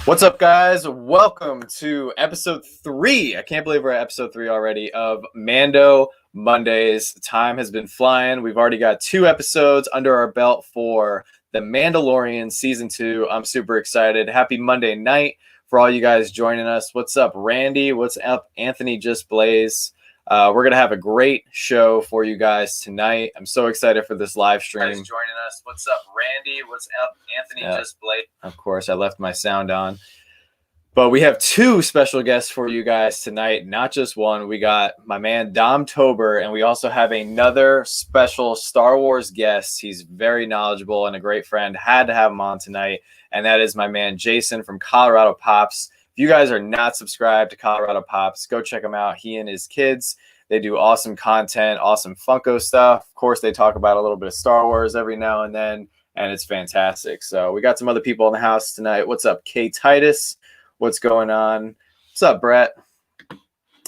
What's up, guys? Welcome to episode 3. I can't believe we're at episode 3 already of Mando Mondays. Time has been flying. We've already got 2 episodes under our belt for The Mandalorian Season 2. I'm super excited. Happy Monday night for all you guys joining us. What's up, Randy? What's up, Anthony Just Blaze? We're going to have a great show for you guys tonight. I'm so excited for this live stream. Guys joining us. What's up, Randy? What's up, Anthony Just Blaze? Of course, I left my sound on. But we have 2 special guests for you guys tonight, not just one. We got my man Domtober, and we also have another special Star Wars guest. He's very knowledgeable and a great friend. Had to have him on tonight, and that is my man Jason from Colorado Pops. If you guys are not subscribed to Colorado Pops, go check him out. He and his kids, they do awesome content, awesome Funko stuff. Of course, they talk about a little bit of Star Wars every now and then, and it's fantastic. So we got some other people in the house tonight. What's up, K Titus? What's going on? What's up, Brett?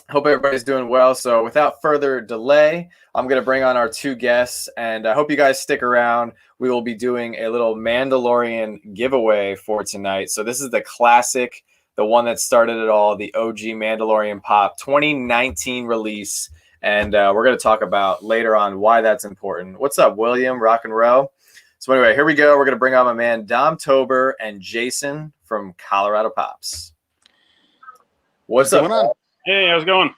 Hope everybody's doing well. So without further delay, I'm going to bring on our 2 guests, and I hope you guys stick around. We will be doing a little Mandalorian giveaway for tonight. So this is the classic, the one that started it all, the OG Mandalorian Pop 2019 release. And we're going to talk about later on why that's important. What's up, William? Rock and roll. So anyway, here we go. We're going to bring on my man Domtober and Jason from Colorado Pops. What's up? On? Hey, how's it going?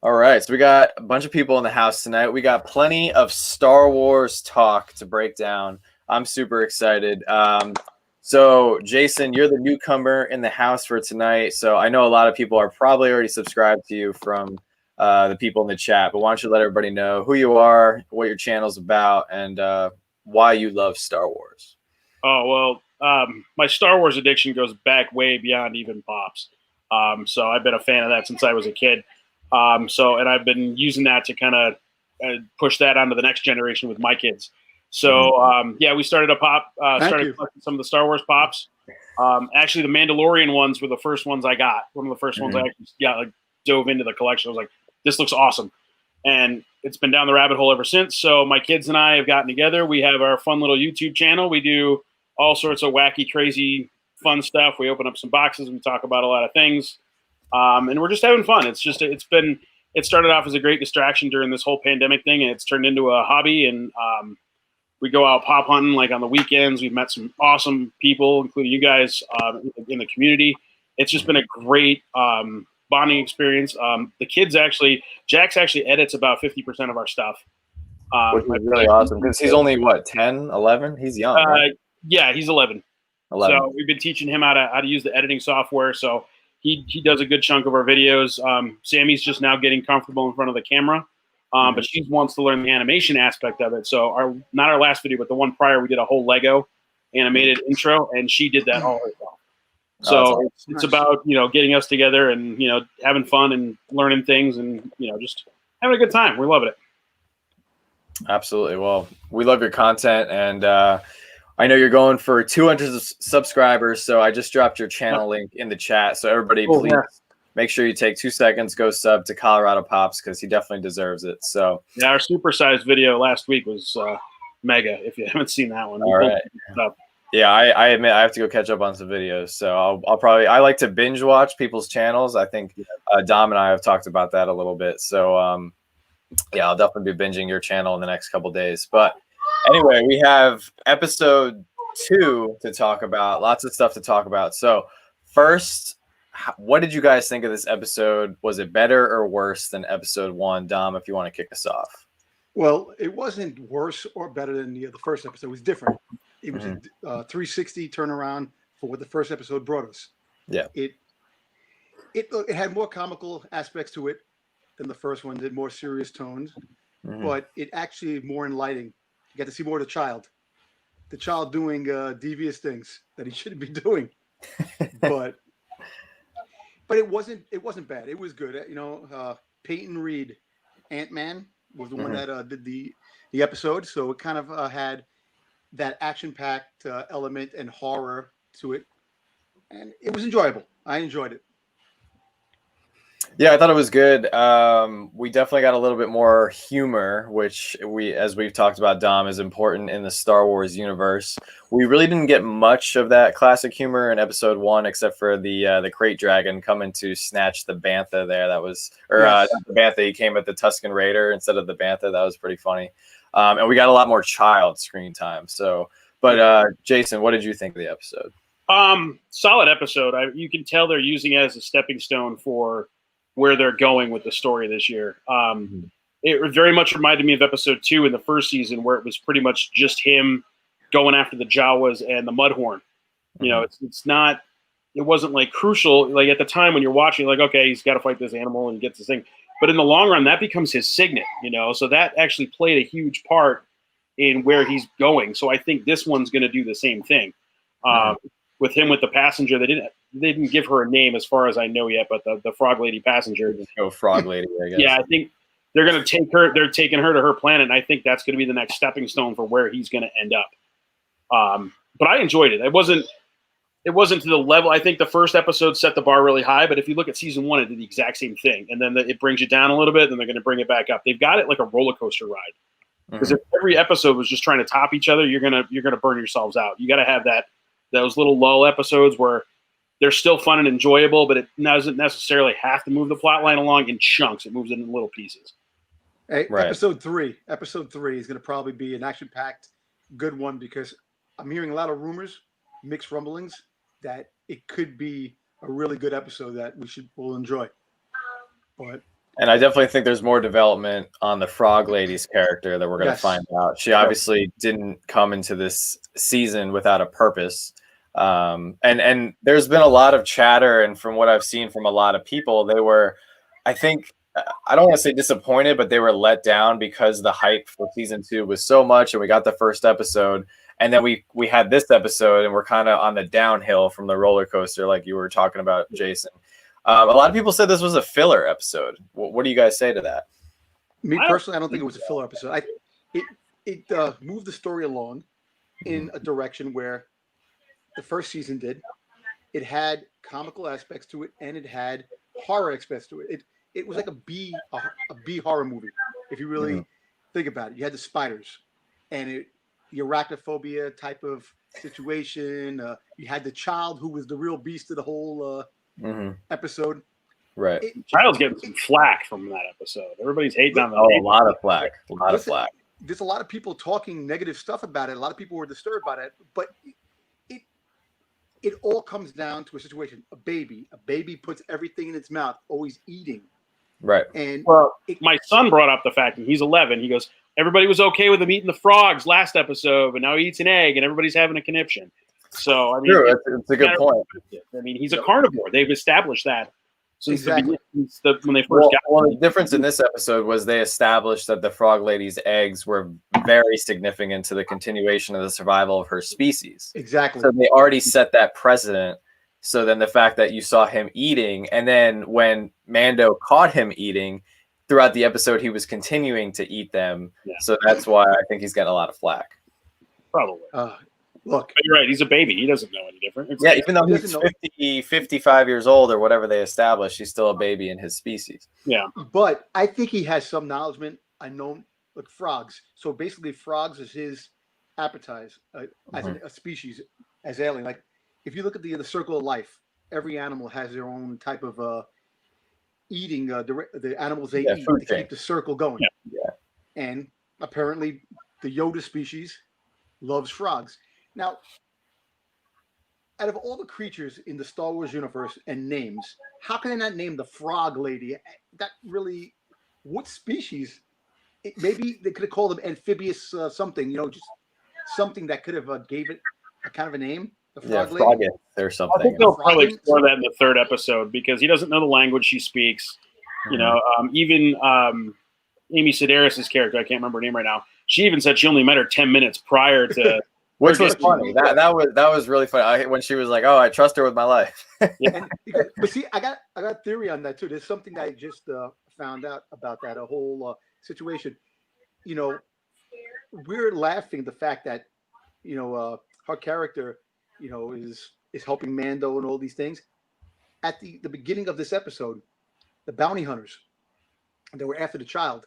All right, so we got a bunch of people in the house tonight. We got plenty of Star Wars talk to break down. I'm super excited. So, Jason, you're the newcomer in the house for tonight. So I know a lot of people are probably already subscribed to you from the people in the chat. But why don't you let everybody know who you are, what your channel's about, and why you love Star Wars? Oh, well, my Star Wars addiction goes back way beyond even Pops. So I've been a fan of that since I was a kid. And I've been using that to kind of push that onto the next generation with my kids. So, we started a pop, started collecting some of the Star Wars Pops. Actually, the Mandalorian ones were the first ones I got. One of the first ones I actually dove into the collection. I was like, this looks awesome. And it's been down the rabbit hole ever since. So my kids and I have gotten together. We have our fun little YouTube channel. We do all sorts of wacky, crazy, fun stuff. We open up some boxes. We talk about a lot of things. And we're just having fun. It started off as a great distraction during this whole pandemic thing, and it's turned into a hobby. And we go out pop hunting like on the weekends. We've met some awesome people, including you guys in the community. It's just been a great bonding experience. The kids Jax actually edits about 50% of our stuff. Which is really awesome because he's only, what, 10, 11? He's young, right? Yeah, he's 11. So we've been teaching him how to use the editing software. So he does a good chunk of our videos. Sammy's just now getting comfortable in front of the camera. But she wants to learn the animation aspect of it. So not our last video, but the one prior, we did a whole Lego animated intro, and she did that all herself. So it's about, getting us together and, having fun and learning things and, just having a good time. We're loving it. Absolutely. Well, we love your content, and I know you're going for 200 subscribers, so I just dropped your channel link in the chat. So everybody, please make sure you take 2 seconds, go sub to Colorado Pops because he definitely deserves it. So yeah, our supersized video last week was mega. If you haven't seen that one, all right. Yeah, I admit I have to go catch up on some videos. So I like to binge watch people's channels. I think Dom and I have talked about that a little bit. So I'll definitely be binging your channel in the next couple days. But anyway, we have episode 2 to talk about. Lots of stuff to talk about. So first, what did you guys think of this episode? Was it better or worse than episode 1? Dom, if you want to kick us off. Well, it wasn't worse or better than the first episode. It was different. It was a 360 turnaround for what the first episode brought us. Yeah. It had more comical aspects to it than the first one did, more serious tones, but it actually more enlightening. You got to see more of the child doing devious things that he shouldn't be doing. but it wasn't bad. It was good. Peyton Reed, Ant-Man, was the one that did the episode. So it kind of had that action-packed element and horror to it. And it was enjoyable. I enjoyed it. Yeah, I thought it was good. We definitely got a little bit more humor, which as we've talked about, Dom, is important in the Star Wars universe. We really didn't get much of that classic humor in Episode 1, except for the Crate Dragon coming to snatch the bantha there. That was, or Yes. not the bantha. He came at the Tusken Raider instead of the bantha. That was pretty funny. And we got a lot more child screen time. So, but Jason, what did you think of the episode? Solid episode. You can tell they're using it as a stepping stone for where they're going with the story this year. It very much reminded me of episode 2 in the first season, where it was pretty much just him going after the Jawas and the Mudhorn. You know, it's not. It wasn't like crucial. Like at the time when you're watching, like, okay, he's got to fight this animal and gets this thing. But in the long run, that becomes his signet. You know, so that actually played a huge part in where he's going. So I think this one's going to do the same thing. With him with the passenger, they didn't give her a name as far as I know yet, but the frog lady passenger. Just go frog lady, I guess. Yeah, I think they're going to take her. They're taking her to her planet, and I think that's going to be the next stepping stone for where he's going to end up. But I enjoyed it. It wasn't to the level. I think the first episode set the bar really high, but if you look at season 1, it did the exact same thing, and then it brings you down a little bit, and they're going to bring it back up. They've got it like a roller coaster ride. Because if every episode was just trying to top each other, you're gonna burn yourselves out. You got to have those little lull episodes where they're still fun and enjoyable, but it doesn't necessarily have to move the plot line along in chunks. It moves it in little pieces. Hey, Right. Episode 3 is going to probably be an action-packed good one, because I'm hearing a lot of rumors, mixed rumblings, that it could be a really good episode that we'll enjoy. And I definitely think there's more development on the Frog Lady's character that we're going to find out. She obviously didn't come into this season without a purpose. And there's been a lot of chatter, and from what I've seen from a lot of people, they were, I think, I don't want to say disappointed, but they were let down because the hype for season 2 was so much, and we got the first episode, and then we had this episode, and we're kind of on the downhill from the roller coaster, like you were talking about, Jason. A lot of people said this was a filler episode. What do you guys say to that? Me personally, I don't think it was a filler episode. It moved the story along in a direction where the first season did. It had comical aspects to it, and it had horror aspects to it. It was like a B horror movie, if you really think about it. You had the spiders, and the arachnophobia type of situation. You had the child who was the real beast of the whole episode. Right. Child's getting some flack from that episode. Everybody's hating on that. A lot of flack. A lot of flack. There's a lot of people talking negative stuff about it. A lot of people were disturbed by it, but it all comes down to a situation. A baby puts everything in its mouth, always eating. Right. And my son brought up the fact, and he's 11. He goes, everybody was okay with him eating the frogs last episode, but now he eats an egg, and everybody's having a conniption. So I mean, it's a good point. I mean, he's a carnivore. They've established that since the beginning, when they first got. Well, the difference in this episode was they established that the Frog Lady's eggs were very significant to the continuation of the survival of her species. Exactly. So they already set that precedent. So then the fact that you saw him eating, and then when Mando caught him eating throughout the episode, he was continuing to eat them. Yeah. So that's why I think he's getting a lot of flack. Probably. Look, but you're right. He's a baby. He doesn't know any different. Even though he's 55 years old or whatever they established, he's still a baby in his species. Yeah. But I think he has some knowledge. I know, like frogs. So basically, frogs is his appetizer as a species, as alien. Like if you look at the circle of life, every animal has their own type of eating. The animals they eat to keep the circle going. Yeah. And apparently, the Yoda species loves frogs. Now, out of all the creatures in the Star Wars universe and names, how can they not name the Frog Lady? That really, what species? Maybe they could have called them amphibious something, just something that could have gave it a kind of a name. The Frog Lady or something. I think they'll probably explore that in the third episode because he doesn't know the language she speaks. Even Amy Sedaris' character, I can't remember her name right now. She even said she only met her 10 minutes prior to. Which was funny. That was really funny. When she was like, "Oh, I trust her with my life." But see, I got a theory on that too. There's something that I just found out about that whole situation. We're laughing the fact that her character, is helping Mando and all these things. At the beginning of this episode, the bounty hunters that were after the child,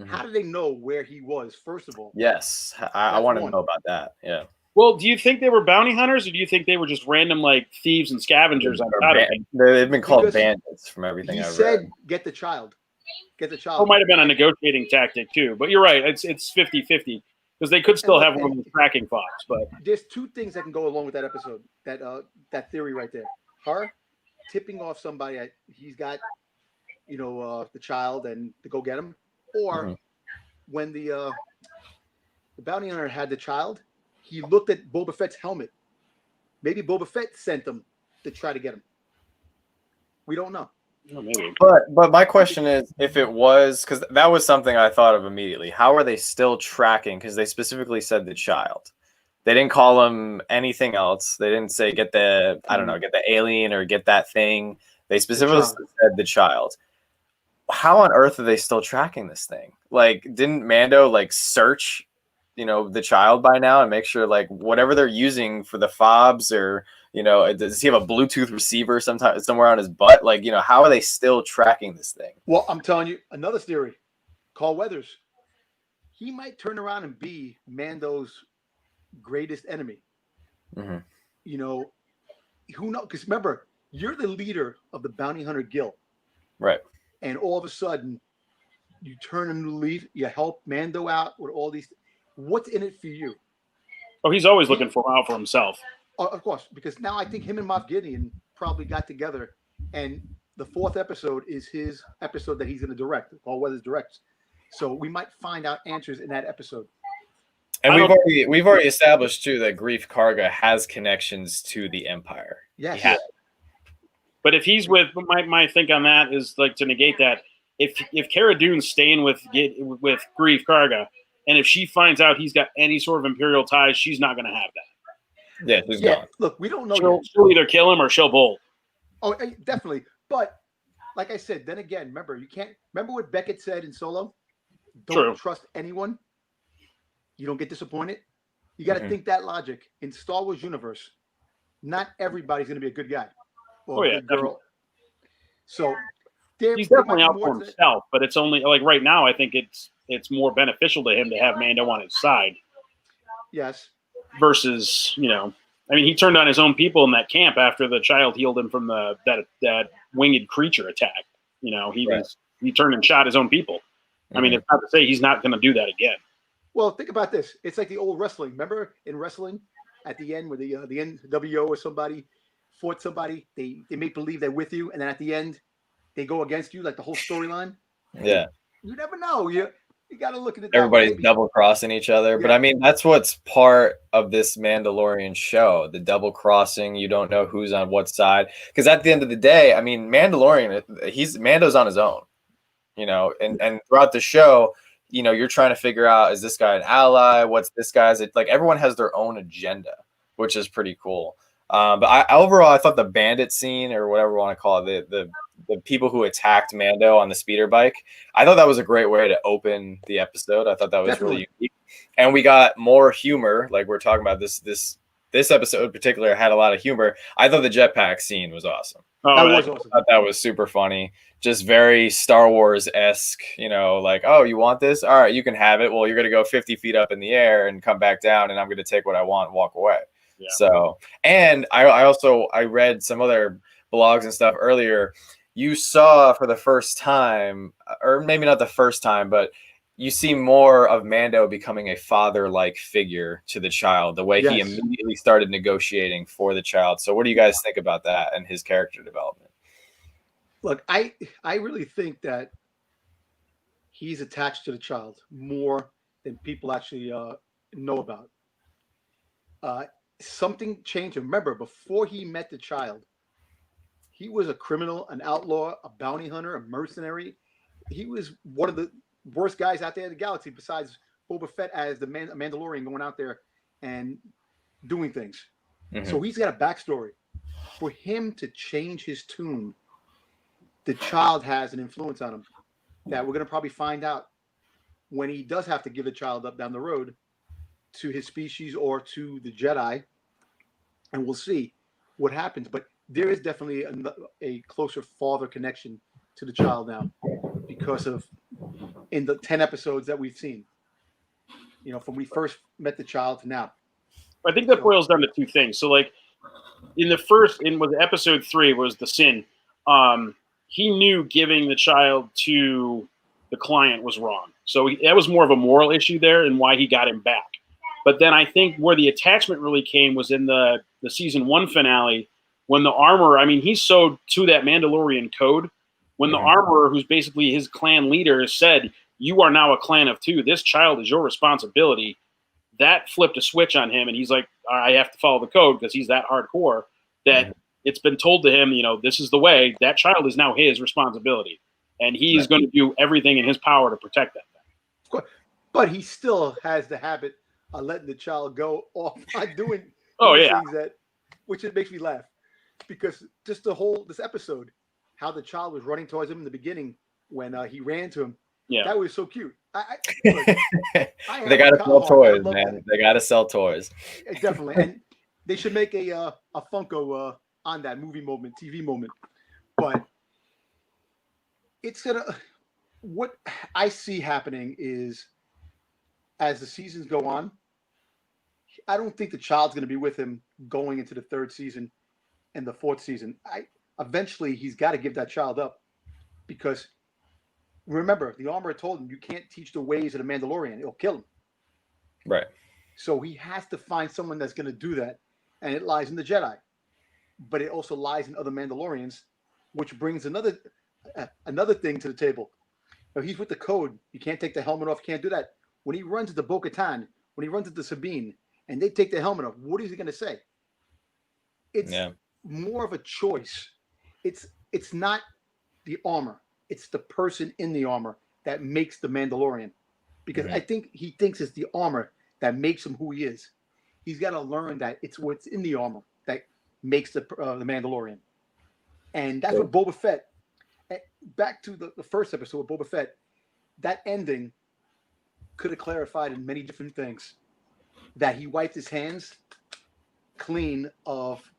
how did they know where he was? First of all, Yes, I want to know about that. Yeah. Well, do you think they were bounty hunters, or do you think they were just random like thieves and scavengers outside of it? They've been called Because bandits from everything he I've said, read. "Get the child, get the It child." might have been a negotiating tactic too, but you're right. It's 50-50 because they could still look, have one of those tracking fobs. But There's two things that can go along with that episode. That theory right there. Her tipping off somebody that he's got, the child and to go get him, or when the bounty hunter had the child, he looked at Boba Fett's helmet. Maybe Boba Fett sent them to try to get him. We don't know. maybe. But my question is, if it was, because that was something I thought of immediately. How are they still tracking? Because they specifically said the child. They didn't call him anything else. They didn't say get the alien or get that thing. They specifically said the child. How on earth are they still tracking this thing? Like, didn't Mando search, the child by now and make sure whatever they're using for the fobs or does he have a Bluetooth receiver somewhere on his butt? How are they still tracking this thing? Well, I'm telling you another theory. Carl Weathers. He might turn around and be Mando's greatest enemy. Mm-hmm. Who knows? Because remember, you're the leader of the bounty hunter guild, right? And all of a sudden, you turn a new leaf. You help Mando out with all these. What's in it for you? Oh, he's always looking out for himself. Of course, because now I think him and Moff Gideon probably got together, and the 4th episode is his episode that he's going to direct. Carl Weathers directs, so we might find out answers in that episode. And we've already established too that Greef Karga has connections to the Empire. Yes. But if he's with my think on that is to negate that if Cara Dune's staying with Greef Karga, and if she finds out he's got any sort of Imperial ties, she's not going to have that. Yeah, she's gone. Look, we don't know. She'll either kill him or she'll bolt. Oh, definitely. But like I said, then again, remember what Beckett said in Solo? Don't trust anyone. You don't get disappointed. You got to think that logic. In Star Wars universe, not everybody's going to be a good guy or a good girl. Definitely. So he's definitely out for himself, but it's only right now. I think it's more beneficial to him to have Mando on his side. Yes. Versus, he turned on his own people in that camp after the child healed him from that winged creature attack. He turned and shot his own people. Mm-hmm. I mean, it's not to say he's not going to do that again. Well, think about this. It's like the old wrestling. Remember in wrestling, at the end, where the NWO or somebody fought somebody, they make believe they're with you, and then at the end, they go against you, like the whole storyline. Yeah. You never know. You got to look at it. Everybody's double crossing each other, yeah. But I mean, that's what's part of this Mandalorian show: the double crossing. You don't know who's on what side, because at the end of the day, I mean, Mando's on his own, and throughout the show. You're trying to figure out, is this guy an ally? What's this guy's? Everyone has their own agenda, which is pretty cool. But overall, I thought the bandit scene, or whatever you want to call it, the people who attacked Mando on the speeder bike, I thought that was a great way to open the episode. I thought that was really unique. And we got more humor, like we're talking about this episode in particular had a lot of humor. I thought the jetpack scene was awesome. That was awesome. I thought that was super funny. Just very Star Wars-esque, oh, you want this? All right, you can have it. Well, you're going to go 50 feet up in the air and come back down, and I'm going to take what I want and walk away. Yeah. So, and I read some other blogs and stuff earlier. You saw for the first time, or maybe not the first time, but you see more of Mando becoming a father-like figure to the child, the way he immediately started negotiating for the child. So what do you guys think about that and his character development? Look, I really think that he's attached to the child more than people actually know about. Something changed him. Remember, before he met the child, he was a criminal, an outlaw, a bounty hunter, a mercenary. He was one of the worst guys out there in the galaxy, besides Boba Fett as the Mandalorian going out there and doing things. Mm-hmm. So he's got a backstory. For him to change his tune, the child has an influence on him that we're going to probably find out when he does have to give the child up down the road to his species or to the Jedi, and we'll see what happens. But there is definitely a closer father connection to the child now because of in the 10 episodes that we've seen. You know, from we first met the child to now. I think that boils down to two things. So, like, was episode 3 was the sin. He knew giving the child to the client was wrong. So that was more of a moral issue there and why he got him back. But then I think where the attachment really came was in the season 1 finale when the armorer, I mean, he's so to that Mandalorian code. When the armorer, who's basically his clan leader, said, "You are now a clan of 2. This child is your responsibility." That flipped a switch on him, and he's like, I have to follow the code because he's that hardcore that it's been told to him, you know, this is the way. That child is now his responsibility, and he is going to do everything in his power to protect that thing. But he still has the habit of letting the child go off by doing things which it makes me laugh because just this episode, how the child was running towards him in the beginning when he ran to him. Yeah, that was so cute. They got to sell toys, man. They got to sell toys. Definitely, and they should make a Funko on that movie moment, TV moment. But it's gonna. What I see happening is, as the seasons go on, I don't think the child's going to be with him going into the 3rd season and the 4th season. Eventually he's got to give that child up because. Remember, the armorer told him you can't teach the ways of the Mandalorian. It'll kill him. Right. So he has to find someone that's going to do that. And it lies in the Jedi. But it also lies in other Mandalorians, which brings another thing to the table. Now, he's with the code. You can't take the helmet off. Can't do that. When he runs into Bo-Katan, when he runs into Sabine, and they take the helmet off, what is he going to say? It's more of a choice. It's not the armor. It's the person in the armor that makes the Mandalorian. Because I think he thinks it's the armor that makes him who he is. He's got to learn that it's what's in the armor that makes the Mandalorian. And that's what Boba Fett, back to the first episode with Boba Fett, that ending could have clarified in many different things. That he wiped his hands clean of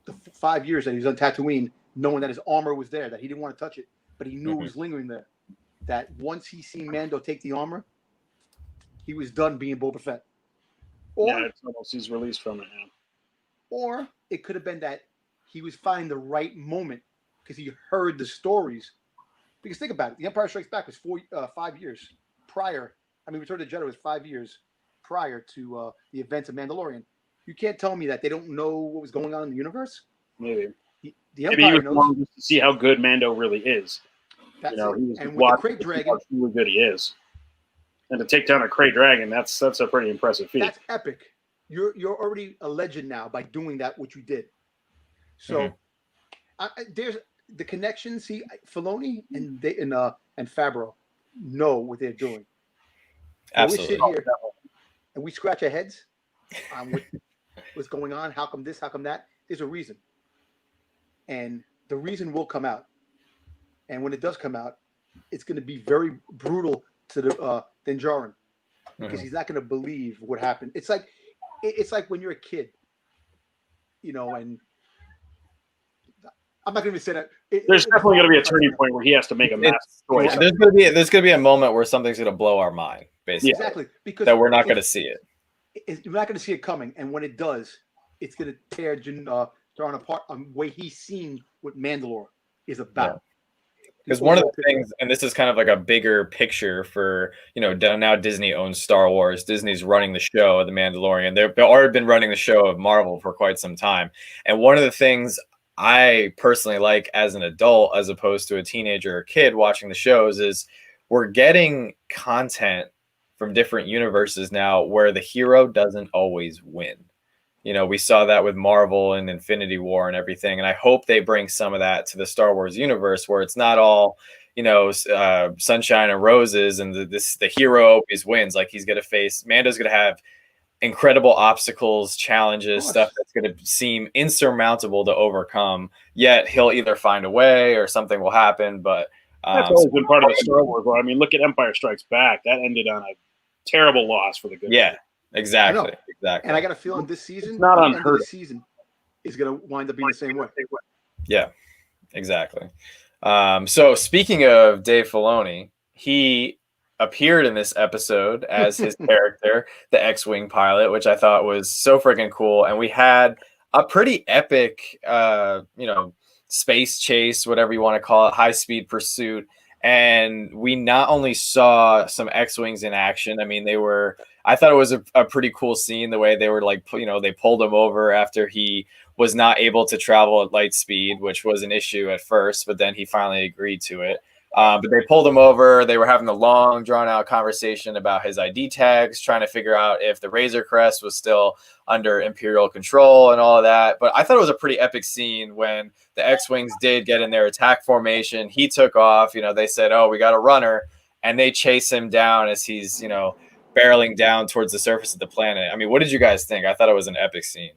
the 5 years that he was on Tatooine, knowing that his armor was there, that he didn't want to touch it. But he knew it was lingering there. That once he seen Mando take the armor, he was done being Boba Fett. Or it's almost he's released from it now. Or it could have been that he was finding the right moment because he heard the stories. Because think about it, The Empire Strikes Back was 5 years prior. I mean, Return of the Jedi was 5 years prior to the events of Mandalorian. You can't tell me that they don't know what was going on in the universe. Maybe. The Empire knows just to see how good Mando really is. That's it. And with the Krayt Dragon, how really good he is, and to take down a Krayt Dragon, that's a pretty impressive feat. That's epic. You're already a legend now by doing that what you did. So there's the connection. See, Filoni and Favreau know what they're doing. Absolutely. We sit here and we scratch our heads on what's going on. How come this? How come that? There's a reason. And the reason will come out. And when it does come out, it's going to be very brutal to the Din Djarin because he's not going to believe what happened. It's like when you're a kid, you know, and I'm not going to say that. There's definitely going to be a turning point where he has to make a massive choice. There's going to be a moment where something's going to blow our mind, basically. Exactly. Because that we're not going to see it. You're not going to see it coming. And when it does, it's going to tear Djarin apart on the way he's seen what Mandalore is about. Because one of the things, and this is kind of like a bigger picture for, you know, now Disney owns Star Wars. Disney's running the show of The Mandalorian. They've already been running the show of Marvel for quite some time. And one of the things I personally like as an adult, as opposed to a teenager or kid watching the shows, is we're getting content from different universes now where the hero doesn't always win. You know, we saw that with Marvel and Infinity War and everything. And I hope they bring some of that to the Star Wars universe where it's not all, you know, sunshine and roses and the hero always wins. Like Mando's going to have incredible obstacles, challenges, stuff that's going to seem insurmountable to overcome. Yet he'll either find a way or something will happen. But that's always been part of the Star Wars. I mean, look at Empire Strikes Back. That ended on a terrible loss for the good. Yeah. Exactly. And I got a feeling this season, it's not unheard of. This season is going to wind up being the same way. Yeah, exactly. So speaking of Dave Filoni, he appeared in this episode as his character, the X-Wing pilot, which I thought was so freaking cool. And we had a pretty epic, space chase, whatever you want to call it, high speed pursuit. And we not only saw some X-Wings in action, I mean, I thought it was a pretty cool scene, the way they were like, they pulled him over after he was not able to travel at light speed, which was an issue at first, but then he finally agreed to it. But they pulled him over. They were having a long, drawn-out conversation about his ID tags, trying to figure out if the Razor Crest was still under Imperial control and all of that. But I thought it was a pretty epic scene when the X-Wings did get in their attack formation. He took off. They said, "Oh, we got a runner," and they chase him down as he's, barreling down towards the surface of the planet. I mean, what did you guys think? I thought it was an epic scene.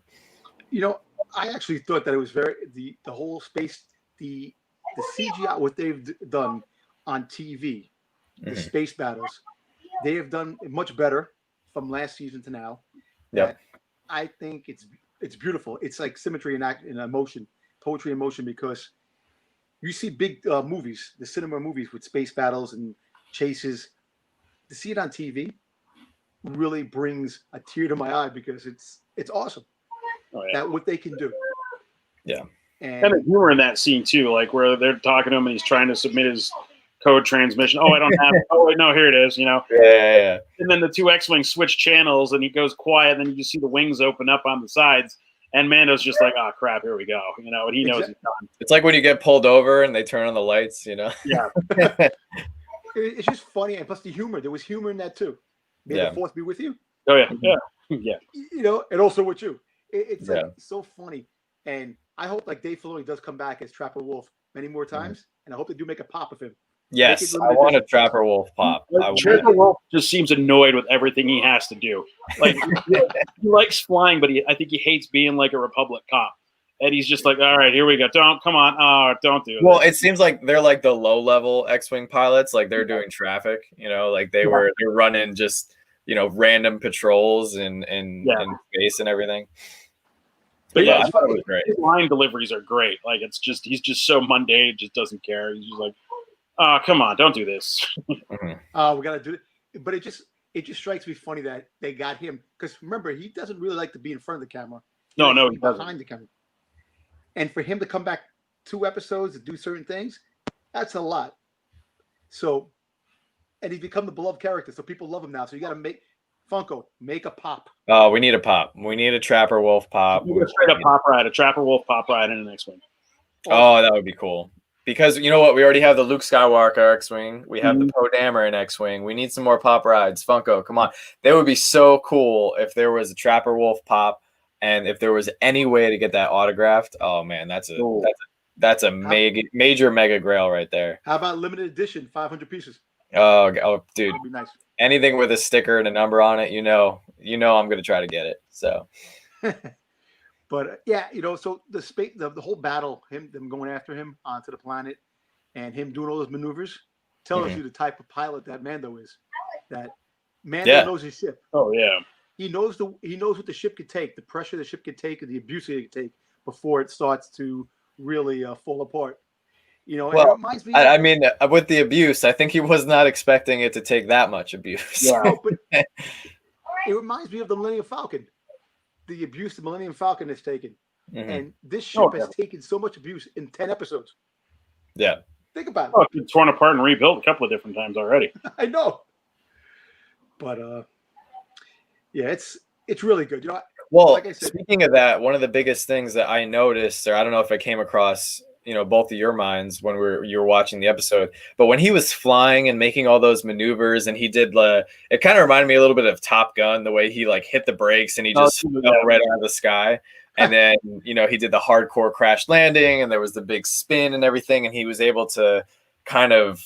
I actually thought that it was the whole space, the CGI, what they've done on TV, the space battles, they have done much better from last season to now. Yeah, I think it's beautiful. It's like symmetry and emotion, poetry in motion, because you see big movies, the cinema movies with space battles and chases. To see it on TV really brings a tear to my eye, because it's awesome. Oh, yeah. That what they can do. Yeah. And kind of humor in that scene too, like where they're talking to him and he's trying to submit his code transmission. Oh, I don't have it. Oh, wait, no, here it is, Yeah. And then the two X-Wings switch channels and he goes quiet, and then you just see the wings open up on the sides, and Mando's just like, oh crap, here we go. And he knows he's done. It's like when you get pulled over and they turn on the lights, Yeah. It's just funny, and plus the humor. There was humor in that too. May the Fourth be with you. Oh yeah. And also with you. It's like so funny, and I hope like Dave Filoni does come back as Trapper Wolf many more times, and I hope they do make a pop of him. Yes, I want a Trapper Wolf pop. Trapper Wolf just seems annoyed with everything he has to do. Like he likes flying, but I think he hates being like a Republic cop. And he's just like, all right, here we go. Don't do it. Well, it seems like they're like the low-level X-Wing pilots. Like they're doing traffic. Like they're running just random patrols in space and everything. But I thought it was great. His line deliveries are great. Like he's just so mundane, just doesn't care. He's just like, oh, come on, don't do this. We gotta do it. But it just strikes me funny that they got him, because remember, he doesn't really like to be in front of the camera. He doesn't. Behind the camera. And for him to come back 2 episodes to do certain things, that's a lot. So, and he's become the beloved character, so people love him now. So you got to make a pop. Oh, we need a pop. We need a Trapper Wolf pop. A straight up pop ride, a Trapper Wolf pop ride in the X-Wing. Oh, that would be cool. Because you know what? We already have the Luke Skywalker X-Wing. We have the Poe Dameron X-Wing. We need some more pop rides. Funko, come on. They would be so cool if there was a Trapper Wolf pop, and if there was any way to get that autographed. Oh man, that's a major mega grail right there. How about limited edition, 500 pieces? Oh, dude. That'd be nice. Anything with a sticker and a number on it, I'm gonna try to get it. So, but so the whole battle, them going after him onto the planet, and him doing all those maneuvers, tells you the type of pilot that Mando is. That Mando knows his ship. Oh yeah. He knows what the ship could take, the pressure the ship could take, and the abuse it could take before it starts to really fall apart. Well, it reminds me. I mean, with the abuse, I think he was not expecting it to take that much abuse. Yeah, but it reminds me of the Millennium Falcon, the abuse the Millennium Falcon has taken, and this ship has taken so much abuse in 10 episodes. Yeah, think about it. Oh, it's torn apart and rebuilt a couple of different times already. I know, but it's really good. Well, like I said, speaking of that, one of the biggest things that I noticed, or I don't know if it came across, both of your minds when you were watching the episode, but when he was flying and making all those maneuvers, and he did it kind of reminded me a little bit of Top Gun, the way he like hit the brakes and he just fell right out of the sky. And then, he did the hardcore crash landing, and there was the big spin and everything, and he was able to kind of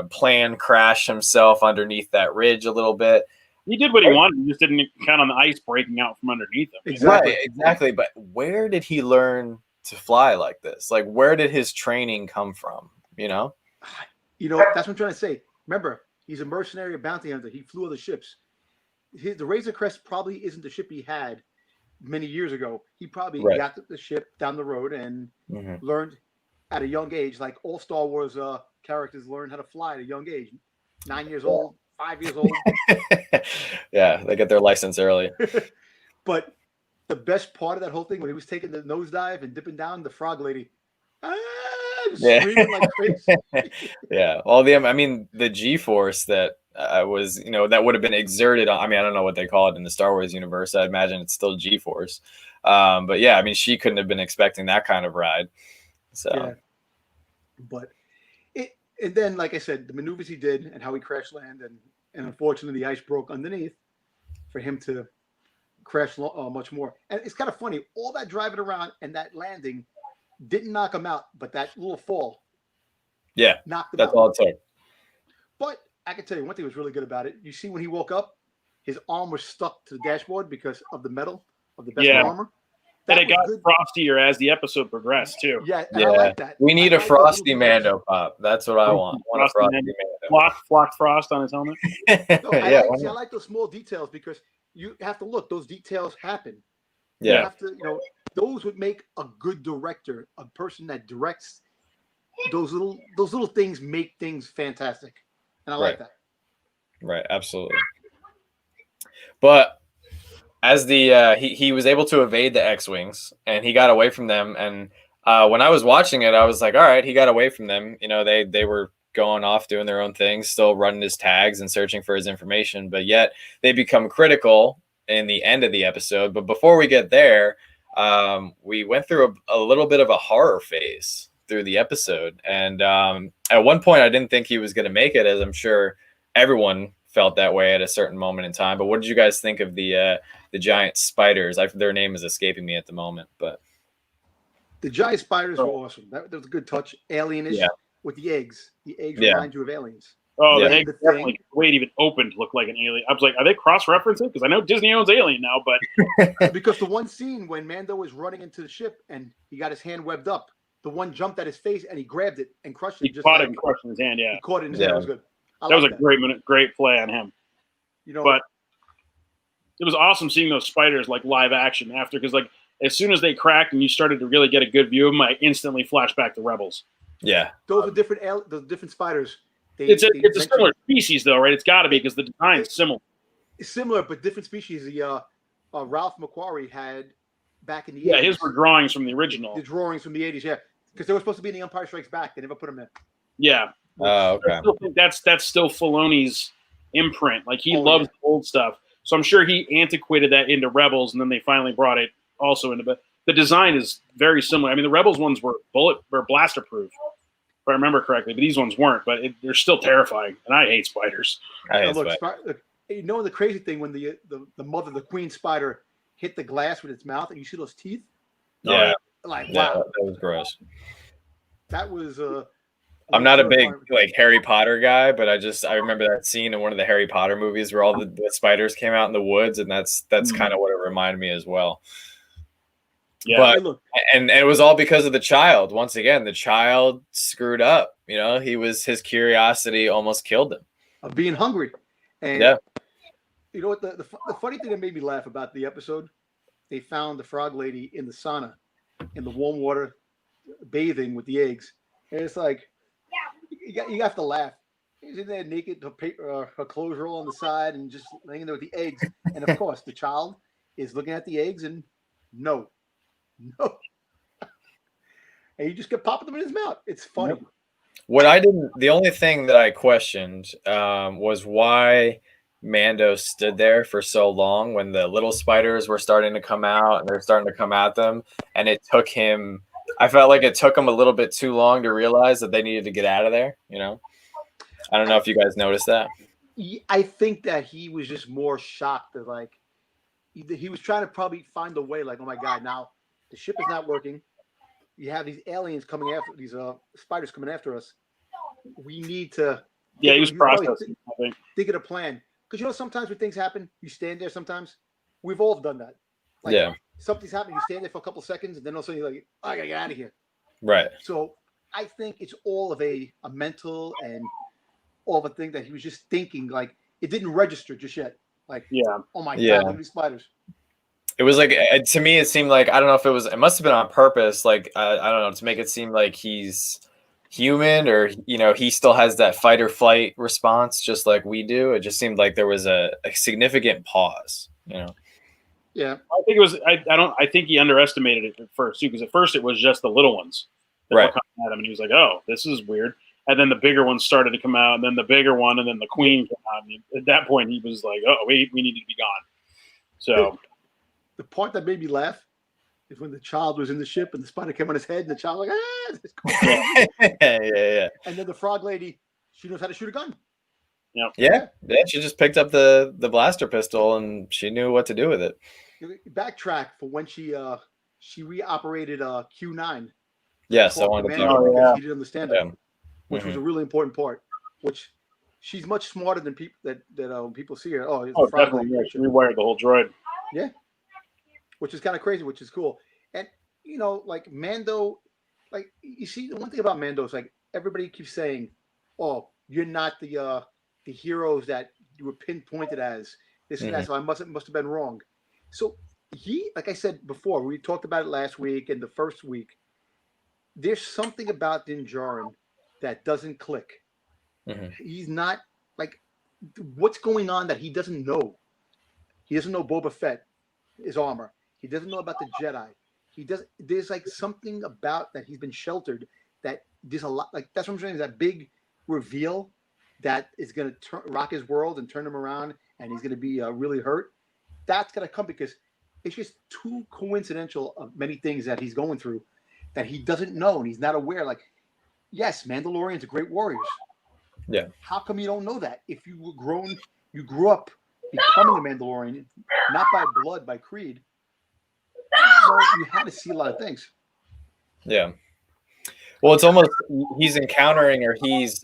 plan crash himself underneath that ridge a little bit. He did what he wanted. He just didn't count on the ice breaking out from underneath him. Exactly. Right, exactly. But where did he learn to fly like this? Like, where did his training come from? That's what I'm trying to say. Remember, he's a mercenary, a bounty hunter. He flew other ships. The Razor Crest probably isn't the ship he had many years ago. He probably got the ship down the road and learned at a young age, like all Star Wars characters learn how to fly at a young age. 9 years old, 5 years old. Yeah, they get their license early. But the best part of that whole thing, when he was taking the nosedive and dipping down, the frog lady, screaming like crazy. Yeah, the G-force that was, that would have been exerted on. I mean, I don't know what they call it in the Star Wars universe. I imagine it's still G-force. But yeah, I mean, she couldn't have been expecting that kind of ride. So, yeah. But and then, like I said, the maneuvers he did and how he crash landed, and unfortunately the ice broke underneath for him to crash much more. And it's kind of funny, all that driving around and that landing didn't knock him out, but that little fall, knocked him out. That's all it took. But I can tell you one thing was really good about it. You see, when he woke up, his arm was stuck to the dashboard because of the metal of the Beskar armor. And it got frostier as the episode progressed too. Yeah, I like that. We need a frosty Mando pop. That's what I want. I want a frosty Mando. Flocked frost on his helmet. No, I like those small details because you have to look. Those details happen. Yeah. You have to, those would make a good director, a person that directs. Those little things make things fantastic, and I like that. Right, absolutely. But as he was able to evade the X-wings and he got away from them, and when I was watching it, I was like, all right, he got away from them. They were going off doing their own things, still running his tags and searching for his information, but yet they become critical in the end of the episode. But before we get there, we went through a little bit of a horror phase through the episode, and at one point I didn't think he was going to make it, as I'm sure everyone felt that way at a certain moment in time. But what did you guys think of the giant spiders? Their name is escaping me at the moment, but the giant spiders were awesome. That was a good touch. Alienish with the eggs. The eggs remind you of aliens. Oh, the eggs definitely. The way it even opened looked like an alien. I was like, are they cross-referencing? Because I know Disney owns Alien now, but because the one scene when Mando was running into the ship and he got his hand webbed up, the one jumped at his face and he grabbed it and crushed it. He caught it and crushed in his hand. Yeah, he caught it in his hand. It was good. That was a great play on him. But it was awesome seeing those spiders like live action after, because like as soon as they cracked and you started to really get a good view of them, I instantly flashed back to Rebels. Yeah, those are different. Those different spiders. It's a similar species though, right? It's got to be because the design is similar. It's similar, but different species. The Ralph McQuarrie had back in the 80s. Yeah, his were drawings from the original. The drawings from the 80s, yeah, because they were supposed to be in The Empire Strikes Back. They never put them in. Yeah. Oh, okay. I still think that's still Filoni's imprint. Like he loves the old stuff, so I'm sure he antiquated that into Rebels, and then they finally brought it also into. But the design is very similar. I mean, the Rebels ones were blaster proof, if I remember correctly, but these ones weren't. But they're still terrifying, and I hate spiders. Look, the crazy thing when the mother, the queen spider, hit the glass with its mouth, and you see those teeth. Yeah, like wow, that was gross. That was I'm not a big Harry Potter guy, but I remember that scene in one of the Harry Potter movies where all the spiders came out in the woods, and that's kind of what it reminded me as well. Yeah, but and it was all because of the child. Once again, the child screwed up. His curiosity almost killed him. Of being hungry, and you know what? The funny thing that made me laugh about the episode, they found the frog lady in the sauna, in the warm water, bathing with the eggs, and it's like. You have to laugh. She's in there naked, her clothes roll on the side, and just laying there with the eggs. And of course, the child is looking at the eggs, and no, and you just get popping them in his mouth. It's funny. The only thing that I questioned was why Mando stood there for so long when the little spiders were starting to come out, and they're starting to come at them, and it took him. I felt like it took him a little bit too long to realize that they needed to get out of there. I don't know if you guys noticed that. I think that he was just more shocked that he was trying to probably find a way. Like, oh my God, now the ship is not working. You have these aliens coming after these spiders coming after us. We need to. Yeah, he was processing. Think of a plan, because sometimes when things happen, you stand there. Sometimes we've all done that. Something's happening, you stand there for a couple seconds, and then all of a sudden you're like, I gotta get out of here. Right. So I think it's all of a mental and all of a thing that he was just thinking, like it didn't register just yet. Like, oh my God, look at these spiders. It was like to me, it seemed like I don't know if it was. It must have been on purpose. Like I don't know, to make it seem like he's human, or he still has that fight or flight response, just like we do. It just seemed like there was a significant pause. Yeah. I think it was. I think he underestimated it at first too, because at first it was just the little ones that Right. were coming at him, and he was like, "Oh, this is weird." And then the bigger ones started to come out, and then the bigger one, and then the queen came out. And at that point, he was like, "Oh, we needed to be gone." So the part that made me laugh is when the child was in the ship and the spider came on his head, and the child like, yeah. And then the frog lady, she knows how to shoot a gun. Yeah. She just picked up the blaster pistol and she knew what to do with it. Backtrack for when she reoperated Q9. Yes, I wanted to talk about about because he didn't understand it, Yeah. which was a really important part. Which she's much smarter than people that when people see her. Oh, it's definitely, yeah, she rewired the whole droid. Yeah, which is kind of crazy, which is cool. And like Mando, like you see, the one thing about Mando is like everybody keeps saying, "Oh, you're not the heroes that you were pinpointed as this and that." So I must have been wrong. So he, like I said before, we talked about it last week and the first week. There's something about Din Djarin that doesn't click. He's not like what's going on that he doesn't know. He doesn't know Boba Fett, his armor. He doesn't know about the Jedi. He does. There's like something about that he's been sheltered. That there's a lot. Like that's what I'm saying. Is that big reveal that is going to rock his world and turn him around, and he's going to be really hurt. That's going to come because it's just too coincidental of many things that he's going through that he doesn't know and he's not aware. Like, yes, Mandalorians are great warriors. Yeah. How come you don't know that? If you grew up becoming a Mandalorian, not by blood, by creed, you had to see a lot of things. Yeah. Well, it's almost he's encountering or he's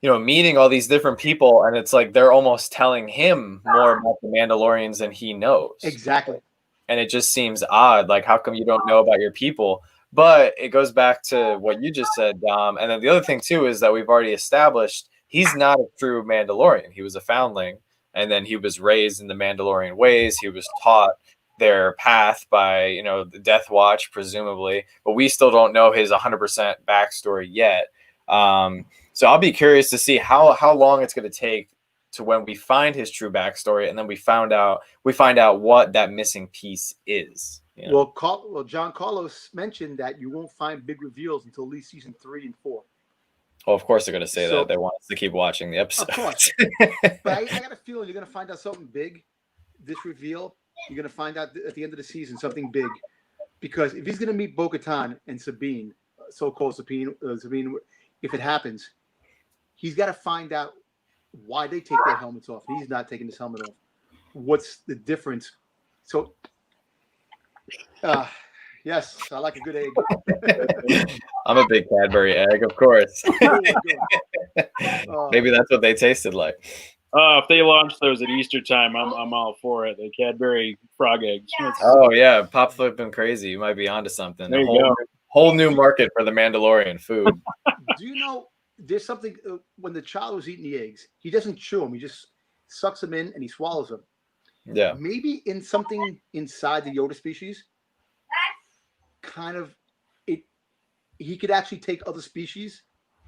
meeting all these different people, and it's like they're almost telling him more about the Mandalorians than he knows. Exactly. And it just seems odd. Like, how come you don't know about your people? But it goes back to what you just said, Dom. And then the other thing, too, is that we've already established he's not a true Mandalorian. He was a foundling, and then he was raised in the Mandalorian ways. He was taught their path by, the Death Watch, presumably. But we still don't know his 100% backstory yet. So I'll be curious to see how long it's going to take to when we find his true backstory, and then we find out what that missing piece is. Well, John Carlos mentioned that you won't find big reveals until at least season 3 and 4. Well, of course they're going to say that. They want us to keep watching the episode. Of course. But I got a feeling you're going to find out something big. This reveal, you're going to find out at the end of the season something big. Because if he's going to meet Bo-Katan and Sabine, so-called Sabine, if it happens, he's got to find out why they take their helmets off. He's not taking his helmet off. What's the difference? So, yes, I like a good egg. I'm a big Cadbury egg, of course. Maybe that's what they tasted like. If they launch those at Easter time, I'm all for it. The Cadbury frog eggs. Oh yeah, pop flipping crazy. You might be onto something. There you go. Whole new market for the Mandalorian food. Do you know there's something when the child was eating the eggs, he doesn't chew them. He just sucks them in and he swallows them. Yeah. Maybe in something inside the Yoda species, kind of he could actually take other species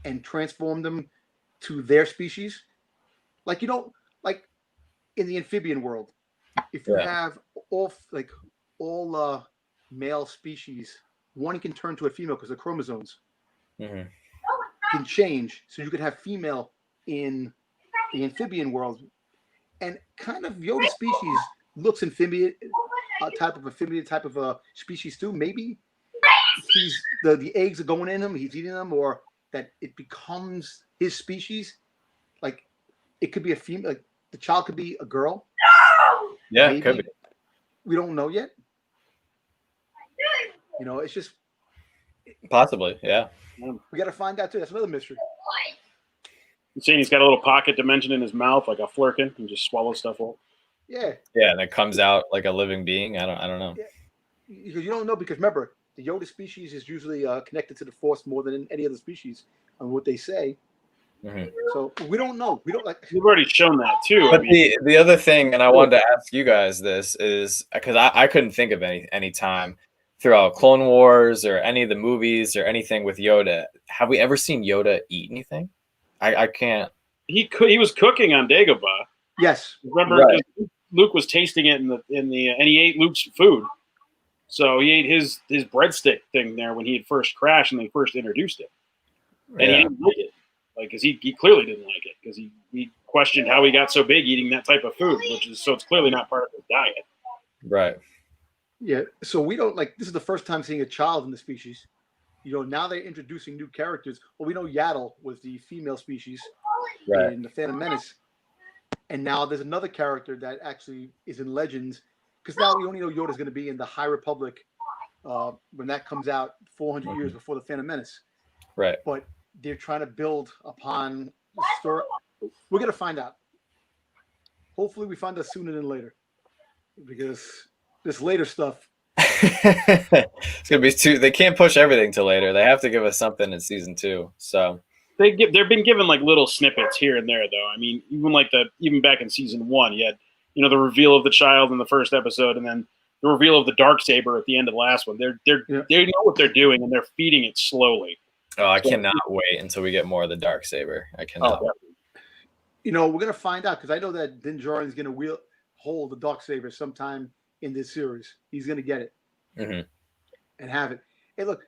and transform them to their species. Like like in the amphibian world, if you have all male species, one can turn to a female because the chromosomes can change. So you could have female in the amphibian world, and kind of Yoda species looks amphibian, type of a species too. Maybe he's the eggs are going in him, he's eating them, or that it becomes his species. Like it could be a female, like the child could be a girl. Yeah, maybe. It could be. We don't know yet. It's just possibly, yeah. We got to find out too. That's another mystery. You saying he's got a little pocket dimension in his mouth, like a flirkin, and just swallows stuff whole. Yeah. Yeah, and it comes out like a living being. I don't know. Yeah. Because you don't know, because remember, the Yoda species is usually connected to the Force more than any other species, on what they say. Mhm. So we don't know. We don't like. You've already shown that too. But the other thing, and I wanted to ask you guys this, is because I couldn't think of any time throughout Clone Wars or any of the movies or anything with Yoda. Have we ever seen Yoda eat anything? I can't. He was cooking on Dagobah. Yes. Remember, Right. Luke was tasting it and he ate Luke's food. So he ate his breadstick thing there when he had first crashed and they first introduced it, and he didn't like it, because he clearly didn't like it, because he questioned how he got so big eating that type of food, so it's clearly not part of his diet. Right. Yeah. So we don't like. This is the first time seeing a child in the species. Now they're introducing new characters. Well, we know Yaddle was the female species in the Phantom Menace, and now there's another character that actually is in Legends. Because now we only know Yoda's going to be in the High Republic when that comes out 400 years before the Phantom Menace. Right. But they're trying to build upon the story. We're going to find out. Hopefully, we find out sooner than later, because this later stuff. It's gonna be too. They can't push everything to later. They have to give us something in season 2. So they've been given like little snippets here and there, though. I mean, even back in season 1, you had the reveal of the child in the first episode, and then the reveal of the Darksaber at the end of the last one. They know what they're doing, and they're feeding it slowly. Oh, I cannot wait until we get more of the Darksaber. I cannot. We're gonna find out, because I know that Din Djarin is gonna hold the Darksaber sometime in this series. He's gonna get it and have it. Hey, look,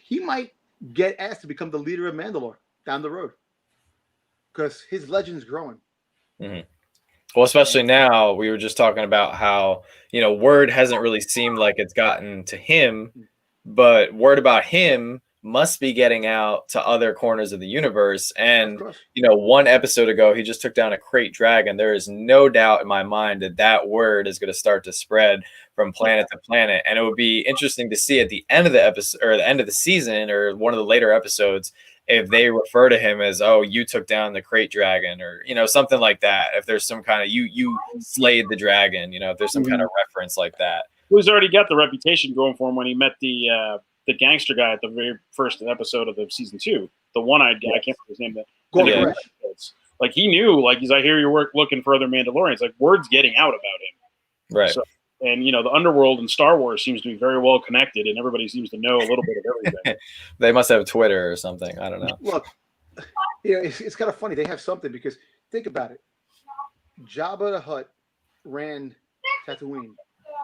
he might get asked to become the leader of Mandalore down the road, because his legend's growing. Well, especially now, we were just talking about how, word hasn't really seemed like it's gotten to him, but word about him must be getting out to other corners of the universe. And, 1 episode ago, he just took down a crate dragon. There is no doubt in my mind that word is going to start to spread from planet to planet. And it would be interesting to see at the end of the episode, or the end of the season, or one of the later episodes, if they refer to him as, oh, you took down the crate dragon, or, something like that. If there's some kind of, you slayed the dragon, if there's some kind of reference like that. He's already got the reputation going for him when he met the gangster guy at the very first episode of the season 2, the one-eyed guy. I can't remember his name. Like, he knew, like, I hear you're looking for other Mandalorians. Like, word's getting out about him. Right. So, and, the underworld in Star Wars seems to be very well connected, and everybody seems to know a little bit of everything. They must have Twitter or something. I don't know. Look, it's kind of funny. They have something, because think about it. Jabba the Hutt ran Tatooine,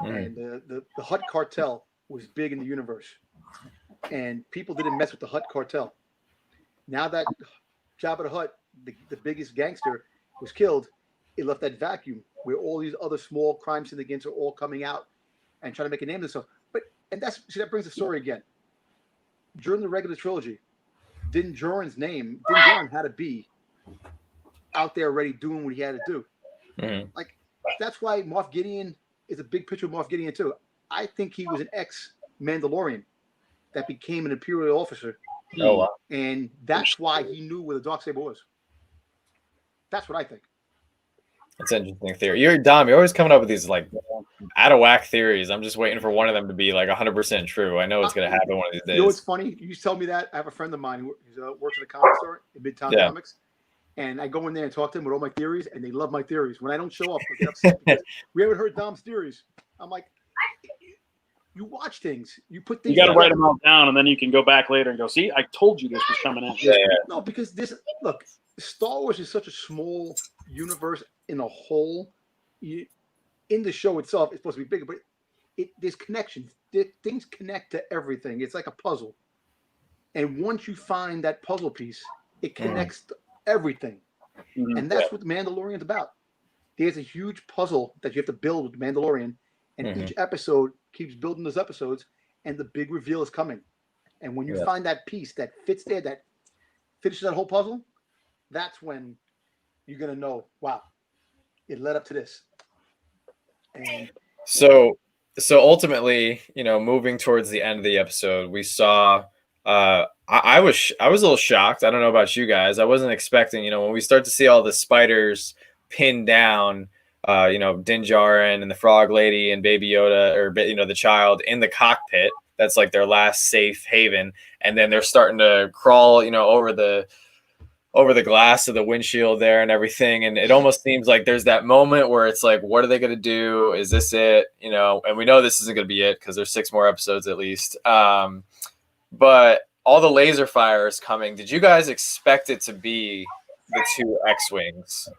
and the Hutt cartel was big in the universe, and people didn't mess with the Hutt cartel. Now that Jabba the Hutt, the biggest gangster, was killed, it left that vacuum where all these other small crime syndicates are all coming out and trying to make a name of themselves. That brings the story again. During the regular trilogy, Din Djarin had to be out there already doing what he had to do. Like, that's why Moff Gideon is a big picture of Moff Gideon too. I think he was an ex-Mandalorian that became an Imperial officer. Oh, wow. And that's why he knew where the Darksaber was. That's what I think. That's an interesting theory. You're always coming up with these like out of whack theories. I'm just waiting for one of them to be like 100% true. I know it's going to happen one of these days. You know what's funny? You tell me that. I have a friend of mine who works at a comic store in Midtown Comics. And I go in there and talk to them with all my theories, and they love my theories. When I don't show up, they get upset because we haven't heard Dom's theories. I'm like, you watch things. You put things. You got to write them all down, and then you can go back later and go, see, I told you this was coming in. No, because Star Wars is such a small universe in a whole. In the show itself, it's supposed to be bigger, but there's connections. Things connect to everything. It's like a puzzle. And once you find that puzzle piece, it connects to everything. And that's what the Mandalorian's about. There's a huge puzzle that you have to build with the Mandalorian, and each episode keeps building those episodes, and the big reveal is coming. And when you find that piece that fits there, that finishes that whole puzzle, that's when you're going to know, wow, it led up to this. And so ultimately, moving towards the end of the episode, we saw I was a little shocked. I don't know about you guys. I wasn't expecting, when we start to see all the spiders pinned down, Din Djarin and the Frog Lady and Baby Yoda, or the child in the cockpit. That's like their last safe haven, and then they're starting to crawl, over the over the glass of the windshield there and everything. And it almost seems like there's that moment where it's like, what are they going to do? Is this it? You know, and we know this isn't going to be it because there's 6 more episodes at least. But all the laser fire is coming. Did you guys expect it to be the 2 X-Wings?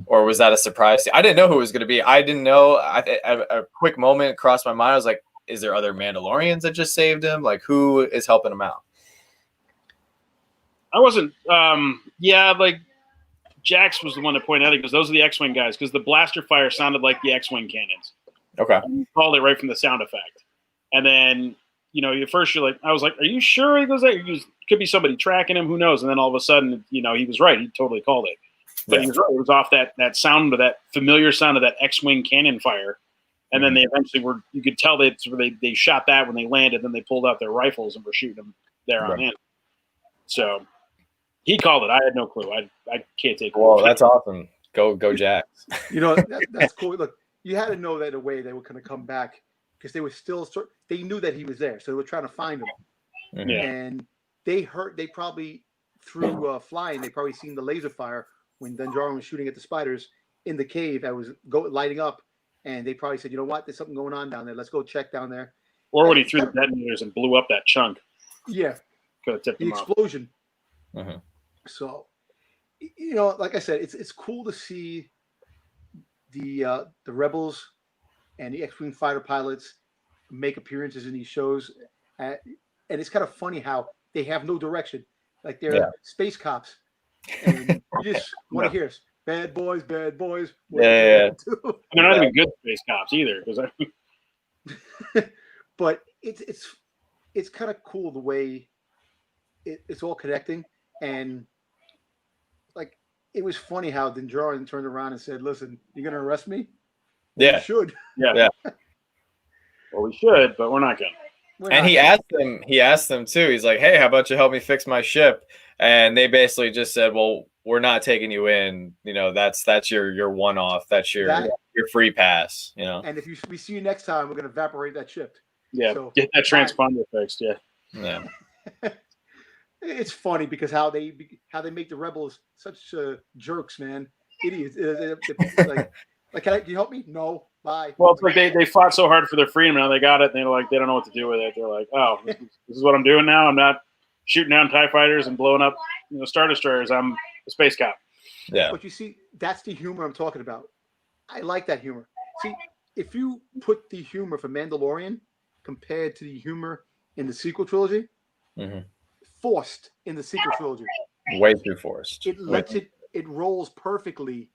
Or was that a surprise? I didn't know who it was going to be. I didn't know. A quick moment crossed my mind. I was like, is there other Mandalorians that just saved him? Like, who is helping him out? I wasn't. Like Jax was the one that pointed out because those are the X-Wing guys. Because the blaster fire sounded like the X-Wing cannons. Okay. And you called it right from the sound effect. And then, at first you're like, I was like, are you sure he goes there? Could be somebody tracking him. Who knows? And then all of a sudden, he was right. He totally called it. But he was right. It was off that sound, that familiar sound of that X-Wing cannon fire. And then they eventually were. You could tell they shot that when they landed. Then they pulled out their rifles and were shooting them there on in. So. He called it. I had no clue. I can't take. Well, that's awesome. Go Jax. That's cool. Look, you had to know that in a way they were going to come back because they were still. They knew that he was there, so they were trying to find him. Mm-hmm. And they probably through flying. They probably seen the laser fire when Din Djarin was shooting at the spiders in the cave that was lighting up, and they probably said, "You know what? There's something going on down there. Let's go check down there." Or when he threw the detonators and blew up that chunk. Yeah, could have tipped the him explosion. Mm-hmm. So, like I said, it's cool to see the Rebels and the X-Wing fighter pilots make appearances in these shows, and it's kind of funny how they have no direction, like they're space cops, and you just want to hear bad boys, bad boys. Yeah. They're not even good space cops either, but it's kind of cool the way it's all connecting. And like it was funny how Din Djarin turned around and said, "Listen, you're going to arrest me? Yeah, you should. Yeah. Well, we should, but we're not going." And he asked them too. He's like, "Hey, how about you help me fix my ship?" And they basically just said, "Well, we're not taking you in. That's your one-off. That's your free pass. And if we see you next time, we're going to evaporate that ship." Yeah, so, get that transponder fixed. Yeah. It's funny because how they make the rebels such jerks, man, idiots. Like, can you help me? No, bye. Well, it's like they fought so hard for their freedom, now they got it, and they're like, they don't know what to do with it. They're like, oh, this is what I'm doing now. I'm not shooting down TIE fighters and blowing up, Star Destroyers. I'm a space cop. Yeah. But you see, that's the humor I'm talking about. I like that humor. See, if you put the humor for Mandalorian compared to the humor in the sequel trilogy. Mm-hmm. Forced in the sequel trilogy. Way too forced. It rolls perfectly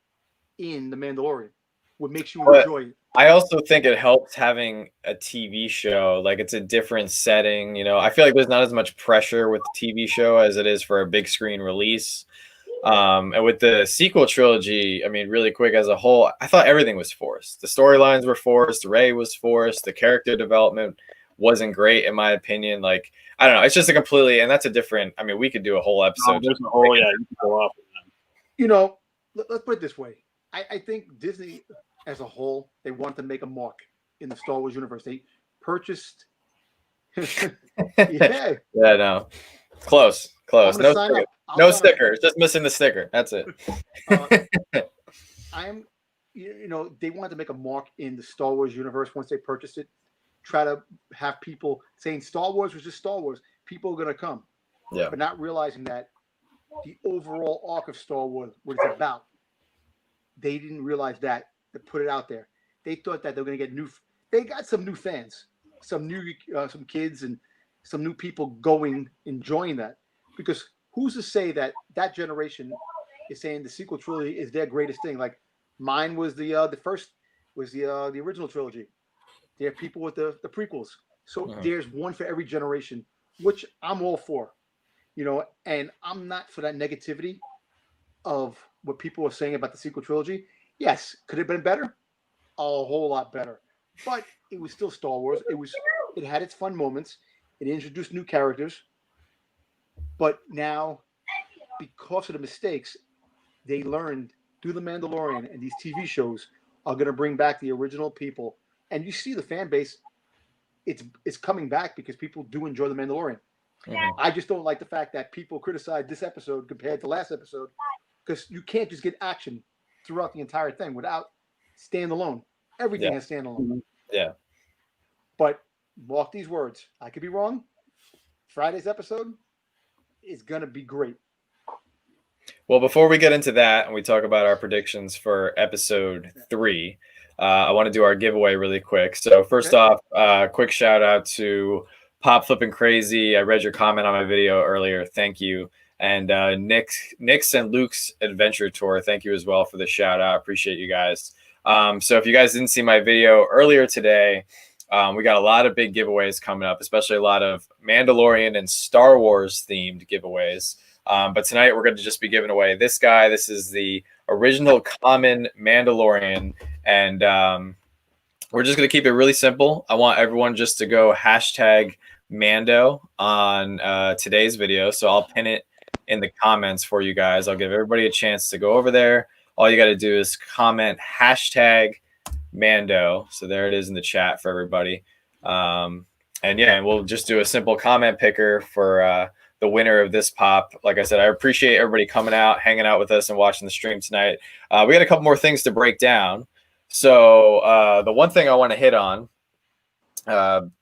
in The Mandalorian. What makes you enjoy it. I also think it helps having a TV show. Like it's a different setting. I feel like there's not as much pressure with the TV show as it is for a big screen release. And with the sequel trilogy, I mean, really quick as a whole, I thought everything was forced. The storylines were forced. Rey was forced. The character development wasn't great, in my opinion. Like, I don't know. It's just a completely, and that's a different. I mean, we could do a whole episode. You can go off. Let's put it this way. I think Disney, as a whole, they want to make a mark in the Star Wars universe. They purchased. Yeah, no, close. No sticker. No sticker. It's just missing the sticker. That's it. They wanted to make a mark in the Star Wars universe once they purchased it. Try to have people saying Star Wars was just Star Wars. People are going to come. Yeah. But not realizing that the overall arc of Star Wars, what it's about, they didn't realize that to put it out there. They thought that they were going to get they got some new fans, some kids and some new people enjoying that. Because who's to say that generation is saying the sequel trilogy is their greatest thing? Like mine was the first was the original trilogy. There are people with the prequels. So there's one for every generation, which I'm all for, and I'm not for that negativity of what people are saying about the sequel trilogy. Yes, could it have been better? A whole lot better. But it was still Star Wars. It had its fun moments. It introduced new characters. But now, because of the mistakes, they learned through The Mandalorian and these TV shows are going to bring back the original people. And you see the fan base, it's coming back because people do enjoy The Mandalorian. I just don't like the fact that people criticize this episode compared to last episode, because you can't just get action throughout the entire thing without standalone. Everything has standalone. Yeah. But mark these words. I could be wrong. Friday's episode is going to be great. Well, before we get into that and we talk about our predictions for episode 3, I want to do our giveaway really quick. So first off, quick shout out to Pop Flippin' Crazy. I read your comment on my video earlier. Thank you. And Nick's and Luke's Adventure Tour. Thank you as well for the shout out. Appreciate you guys. So if you guys didn't see my video earlier today, we got a lot of big giveaways coming up, especially a lot of Mandalorian and Star Wars themed giveaways. But tonight we're going to just be giving away this guy. This is the original common Mandalorian. And we're just going to keep it really simple. I want everyone just to go hashtag Mando on today's video. So I'll pin it in the comments for you guys. I'll give everybody a chance to go over there. All you got to do is comment hashtag Mando. So there it is in the chat for everybody. And we'll just do a simple comment picker for the winner of this pop. Like I said, I appreciate everybody coming out, hanging out with us, and watching the stream tonight. We got a couple more things to break down. So the one thing I want to hit on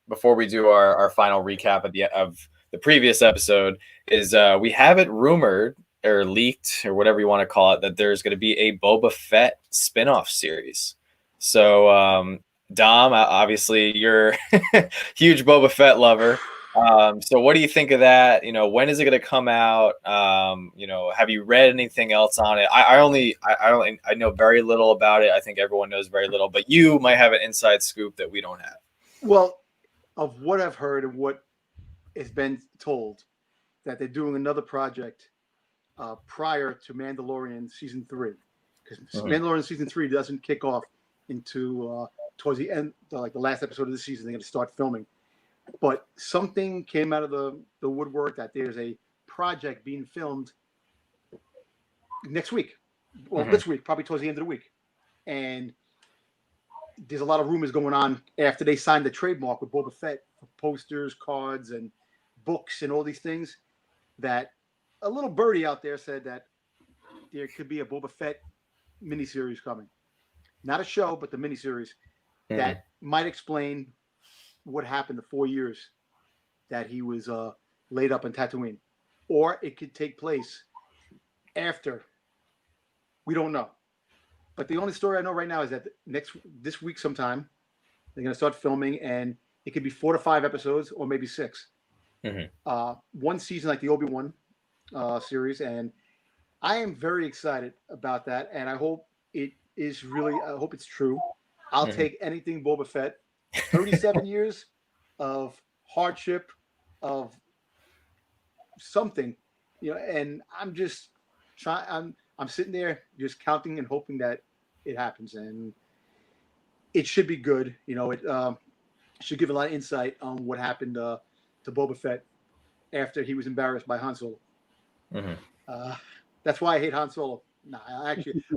before we do our final recap of the previous episode is we have it rumored or leaked or whatever you want to call it that there's going to be a Boba Fett spinoff series. So Dom, obviously you're a huge Boba Fett lover. So what do you think of that? When is it going to come out? Have you read anything else on it? I know very little about it. I think everyone knows very little, but you might have an inside scoop that we don't have. Well, of what I've heard and what has been told, that they're doing another project prior to Mandalorian season 3, because Mandalorian season 3 doesn't kick off into towards the end, like the last episode of the season. They're going to start filming. But something came out of the woodwork that there's a project being filmed next week. Well, this week, probably towards the end of the week. And there's a lot of rumors going on after they signed the trademark with Boba Fett for posters, cards, and books and all these things, that a little birdie out there said that there could be a Boba Fett miniseries coming. Not a show, but the miniseries that might explain what happened the 4 years that he was laid up in Tatooine. Or it could take place after. We don't know. But the only story I know right now is that this week sometime, they're going to start filming, and it could be 4 to 5 episodes or maybe 6. One season like the Obi-Wan series. And I am very excited about that. And I hope I hope it's true. I'll take anything Boba Fett. 37 years of hardship, of something, and I'm just trying. I'm sitting there just counting and hoping that it happens, and it should be good. It should give a lot of insight on what happened to Boba Fett after he was embarrassed by Han Solo. That's why I hate Han Solo. Nah,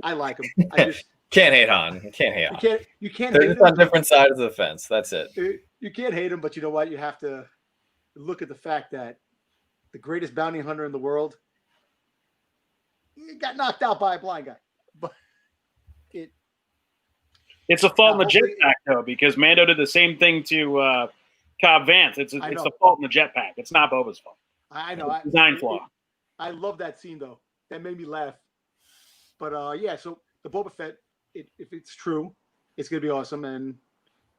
I like him. I just can't hate Han. You can't hate Han. You can't They're hate just him. on different sides of the fence. That's it. You can't hate him, but you know what? You have to look at the fact that the greatest bounty hunter in the world, he got knocked out by a blind guy. But it's a fault in the jetpack, though, because Mando did the same thing to Cobb Vanth. It's the fault in the jetpack. It's not Boba's fault. I know. Design flaw. I love that scene, though. That made me laugh. But so the Boba Fett, if it's true, it's going to be awesome, and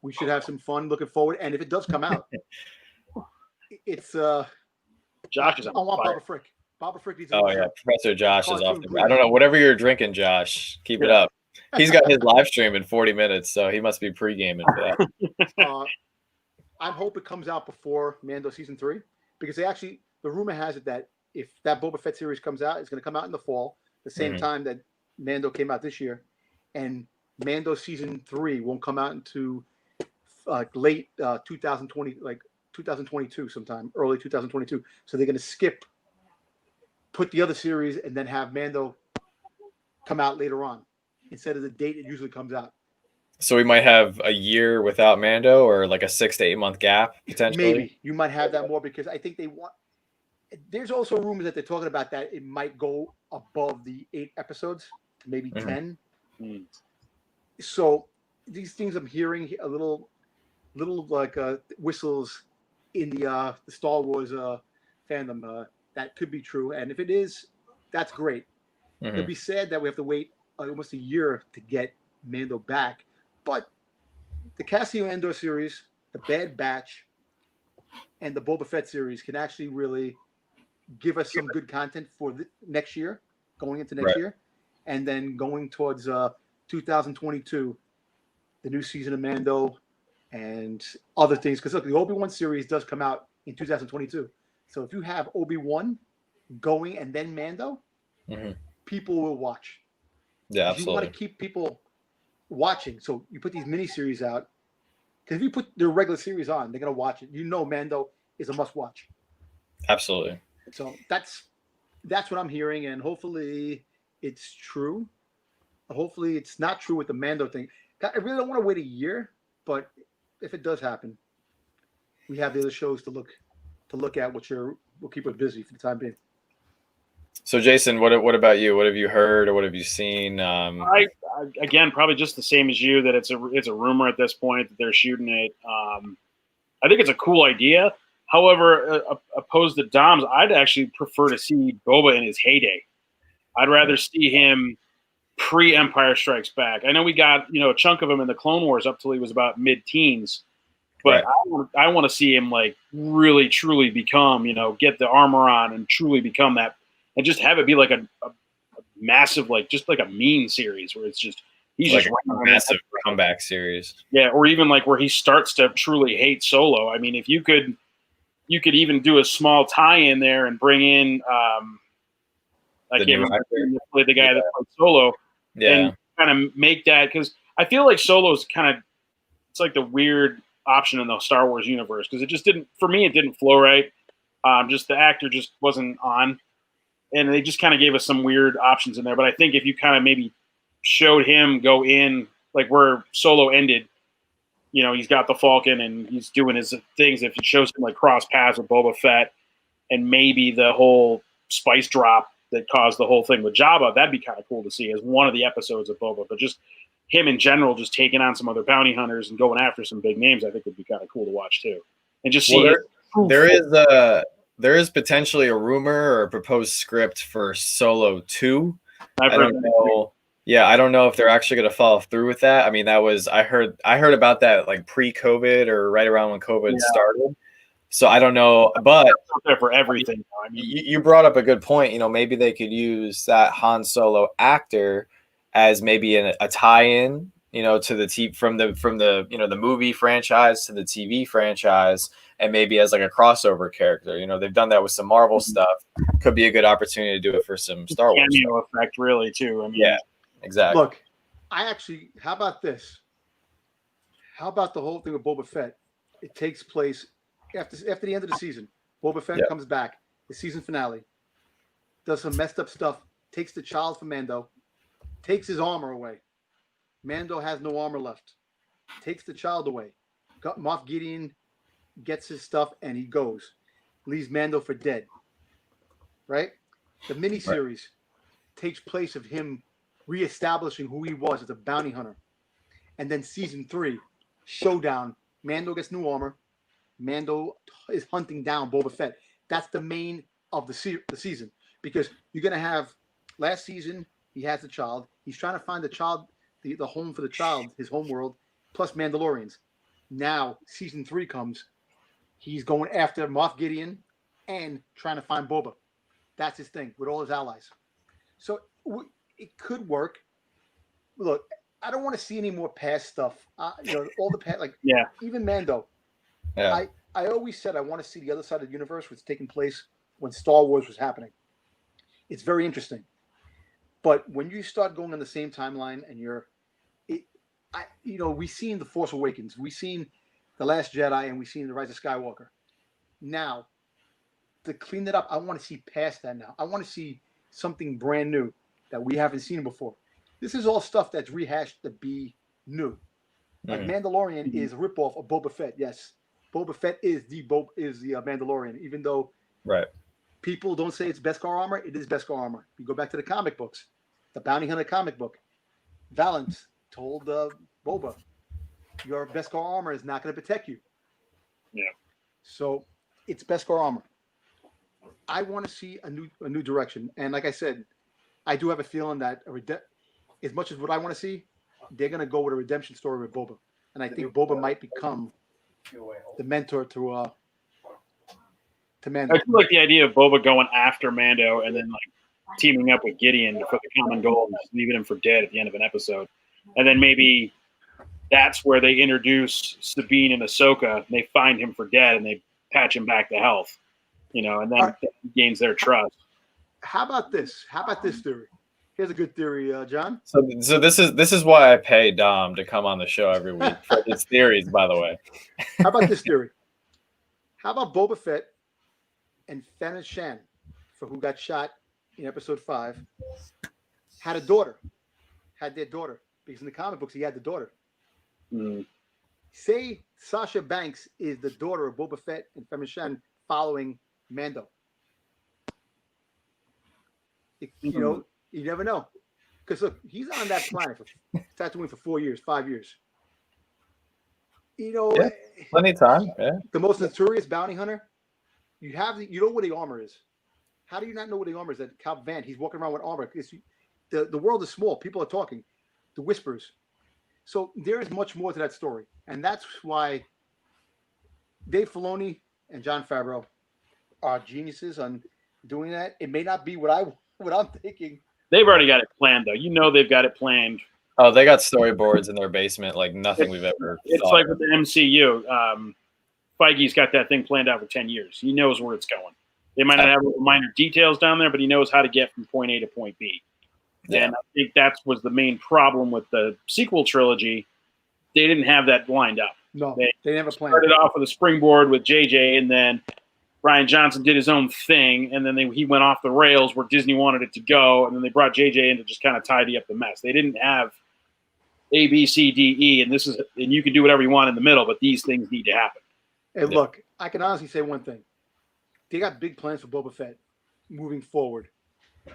we should have some fun looking forward. And if it does come out, it's Josh is on I want fire. Baba Frick. Baba Frick needs. Oh yeah, Professor Josh is off. I don't know. Whatever you're drinking, Josh, keep it up. He's got his live stream in 40 minutes, so he must be pre-gaming for that. I hope it comes out before Mando season 3, because the rumor has it that if that Boba Fett series comes out, it's going to come out in the fall, the same time that Mando came out this year, and Mando season 3 won't come out into late 2020, like 2022 sometime, early 2022. So they're going to put the other series, and then have Mando come out later on instead of the date it usually comes out. So we might have a year without Mando, or like a 6 to 8 month gap potentially. Maybe you might have that more, because I think they want There's also rumors that they're talking about that it might go above the 8 episodes, maybe 10. Mm. So these things I'm hearing a little like whistles in the Star Wars fandom. That could be true, and if it is, that's great. It'll be sad that we have to wait almost a year to get Mando back, but the Cassian Andor series, the Bad Batch, and the Boba Fett series can actually really give us some good content for next year, going into next year, and then going towards 2022, the new season of Mando and other things. Because look, the Obi-Wan series does come out in 2022. So if you have Obi-Wan going and then Mando, people will watch. Yeah, absolutely. You want to keep people watching. So you put these miniseries out. Because if you put their regular series on, they're going to watch it. You know Mando is a must-watch. Absolutely. So that's what I'm hearing, and hopefully it's true. Hopefully it's not true with the Mando thing. I really don't want to wait a year, but if it does happen, we have the other shows to look at, which will keep us busy for the time being. So Jason, what about you? What have you heard or what have you seen? I again, probably just the same as you, that it's a rumor at this point that they're shooting it. I think it's a cool idea. However, opposed to Dom's, I'd actually prefer to see Boba in his heyday. I'd rather see him pre-Empire Strikes Back. I know we got a chunk of him in the Clone Wars up till he was about mid-teens, but I want to see him like really truly become, get the armor on and truly become that, and just have it be like a massive, like just like a mean series where it's just he's like just a massive comeback series. Yeah, or even like where he starts to truly hate Solo. I mean, if you could even do a small tie-in there and bring in I can't remember the guy that played Solo, and kind of make that, because I feel like Solo's kind of, it's like the weird option in the Star Wars universe, because it just didn't, for me, it didn't flow right. Just the actor just wasn't on, and they just kind of gave us some weird options in there. But I think if you kind of maybe showed him go in like where Solo ended, he's got the Falcon and he's doing his things. If it shows him like cross paths with Boba Fett, and maybe the whole spice drop that caused the whole thing with Jabba, that'd be kind of cool to see as one of the episodes of Boba. But just him in general, just taking on some other bounty hunters and going after some big names, I think would be kind of cool to watch too. And just see. There is potentially a rumor or a proposed script for Solo 2. I don't know. Yeah, I don't know if they're actually going to follow through with that. I mean, I heard about that like pre-COVID or right around when COVID started. So I don't know, but out there for everything. I mean, you brought up a good point. Maybe they could use that Han Solo actor as maybe a tie-in, to the from the the movie franchise to the TV franchise, and maybe as like a crossover character. They've done that with some Marvel stuff. Could be a good opportunity to do it for some Star Wars cameo effect, really, too. I mean, yeah, exactly. Look, how about this? How about the whole thing with Boba Fett? It takes place after the end of the season. Boba Fett comes back, the season finale, does some messed up stuff, takes the child from Mando, takes his armor away. Mando has no armor left. Takes the child away. Moff Gideon gets his stuff and he goes. Leaves Mando for dead. Right? The miniseries takes place of him reestablishing who he was as a bounty hunter. And then season 3, showdown. Mando gets new armor. Mando is hunting down Boba Fett. That's the main of the season, because you're going to have, last season, he has the child. He's trying to find the child, the home for the child, his home world, plus Mandalorians. Now, season 3 comes. He's going after Moff Gideon and trying to find Boba. That's his thing with all his allies. So it could work. Look, I don't want to see any more past stuff. All the past, even Mando. Yeah. I always said I want to see the other side of the universe, which was taking place when Star Wars was happening. It's very interesting. But when you start going on the same timeline and we've seen The Force Awakens, we've seen The Last Jedi, and we've seen The Rise of Skywalker. Now, to clean it up, I want to see past that now. I want to see something brand new that we haven't seen before. This is all stuff that's rehashed to be new. Like Mandalorian is a ripoff of Boba Fett. Yes, Boba Fett is the Mandalorian, even though people don't say it's Beskar armor. It is Beskar armor. You go back to the comic books, the Bounty Hunter comic book. Valance told Boba, your Beskar armor is not going to protect you. Yeah. So it's Beskar armor. I want to see a new direction. And like I said, I do have a feeling that as much as what I want to see, they're going to go with a redemption story with Boba. And I think Boba might become the mentor to Mando. I feel like the idea of Boba going after Mando and then like teaming up with Gideon for the common goal and just leaving him for dead at the end of an episode. And then maybe that's where they introduce Sabine and Ahsoka, and they find him for dead and they patch him back to health, and then he gains their trust. How about this? How about this theory? Here's a good theory, John. So this is why I pay Dom to come on the show every week for his theories, by the way. How about this theory? How about Boba Fett and Fennec Shan, for who got shot in episode 5, had their daughter, because in the comic books he had the daughter. Mm. Say Sasha Banks is the daughter of Boba Fett and Fennec Shan following Mando. You never know. Because look, he's on that planet for Tatooine for 4 years, 5 years. Yeah, plenty of time. Yeah. The most notorious bounty hunter. You know where the armor is. How do you not know where the armor is? That Cal Van, he's walking around with armor. The world is small. People are talking. The whispers. So there is much more to that story, and that's why Dave Filoni and Jon Favreau are geniuses on doing that. It may not be what I'm thinking. They've already got it planned, though. They've got it planned. Oh, they got storyboards in their basement like nothing we've ever. It's like with the MCU. Feige's got that thing planned out for 10 years. He knows where it's going. They might not have minor details down there, but he knows how to get from point A to point B. Yeah. And I think that was the main problem with the sequel trilogy. They didn't have that lined up. No, they didn't have a plan. Started off with a springboard with JJ, and then Rian Johnson did his own thing, and then he went off the rails where Disney wanted it to go, and then they brought JJ in to just kind of tidy up the mess. They didn't have A, B, C, D, E, and you can do whatever you want in the middle, but these things need to happen. And look, I can honestly say one thing. They got big plans for Boba Fett moving forward,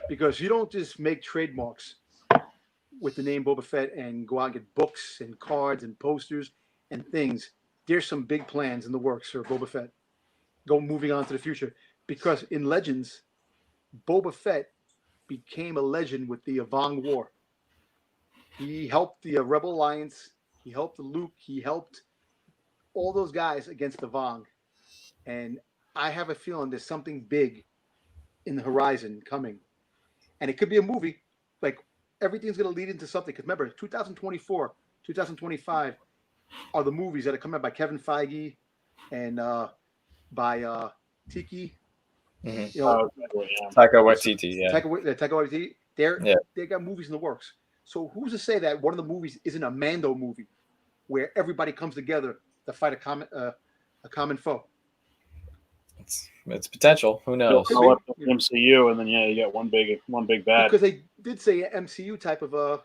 because you don't just make trademarks with the name Boba Fett and go out and get books and cards and posters and things. There's some big plans in the works for Boba Fett. Moving on to the future, because in Legends, Boba Fett became a legend with the Avong War. He helped the Rebel Alliance. He helped Luke. He helped all those guys against the Vong. And I have a feeling there's something big in the horizon coming. And it could be a movie. Like, everything's going to lead into something. Because remember, 2024, 2025 are the movies that are coming out by Kevin Feige and by Tiki. Mm-hmm. Taika Waititi. Yeah. Taika Waititi. They got movies in the works. So who's to say that one of the movies isn't a Mando movie where everybody comes together to fight a common foe? It's potential. Who knows? MCU, and then you got one big bad. Because they did say MCU type of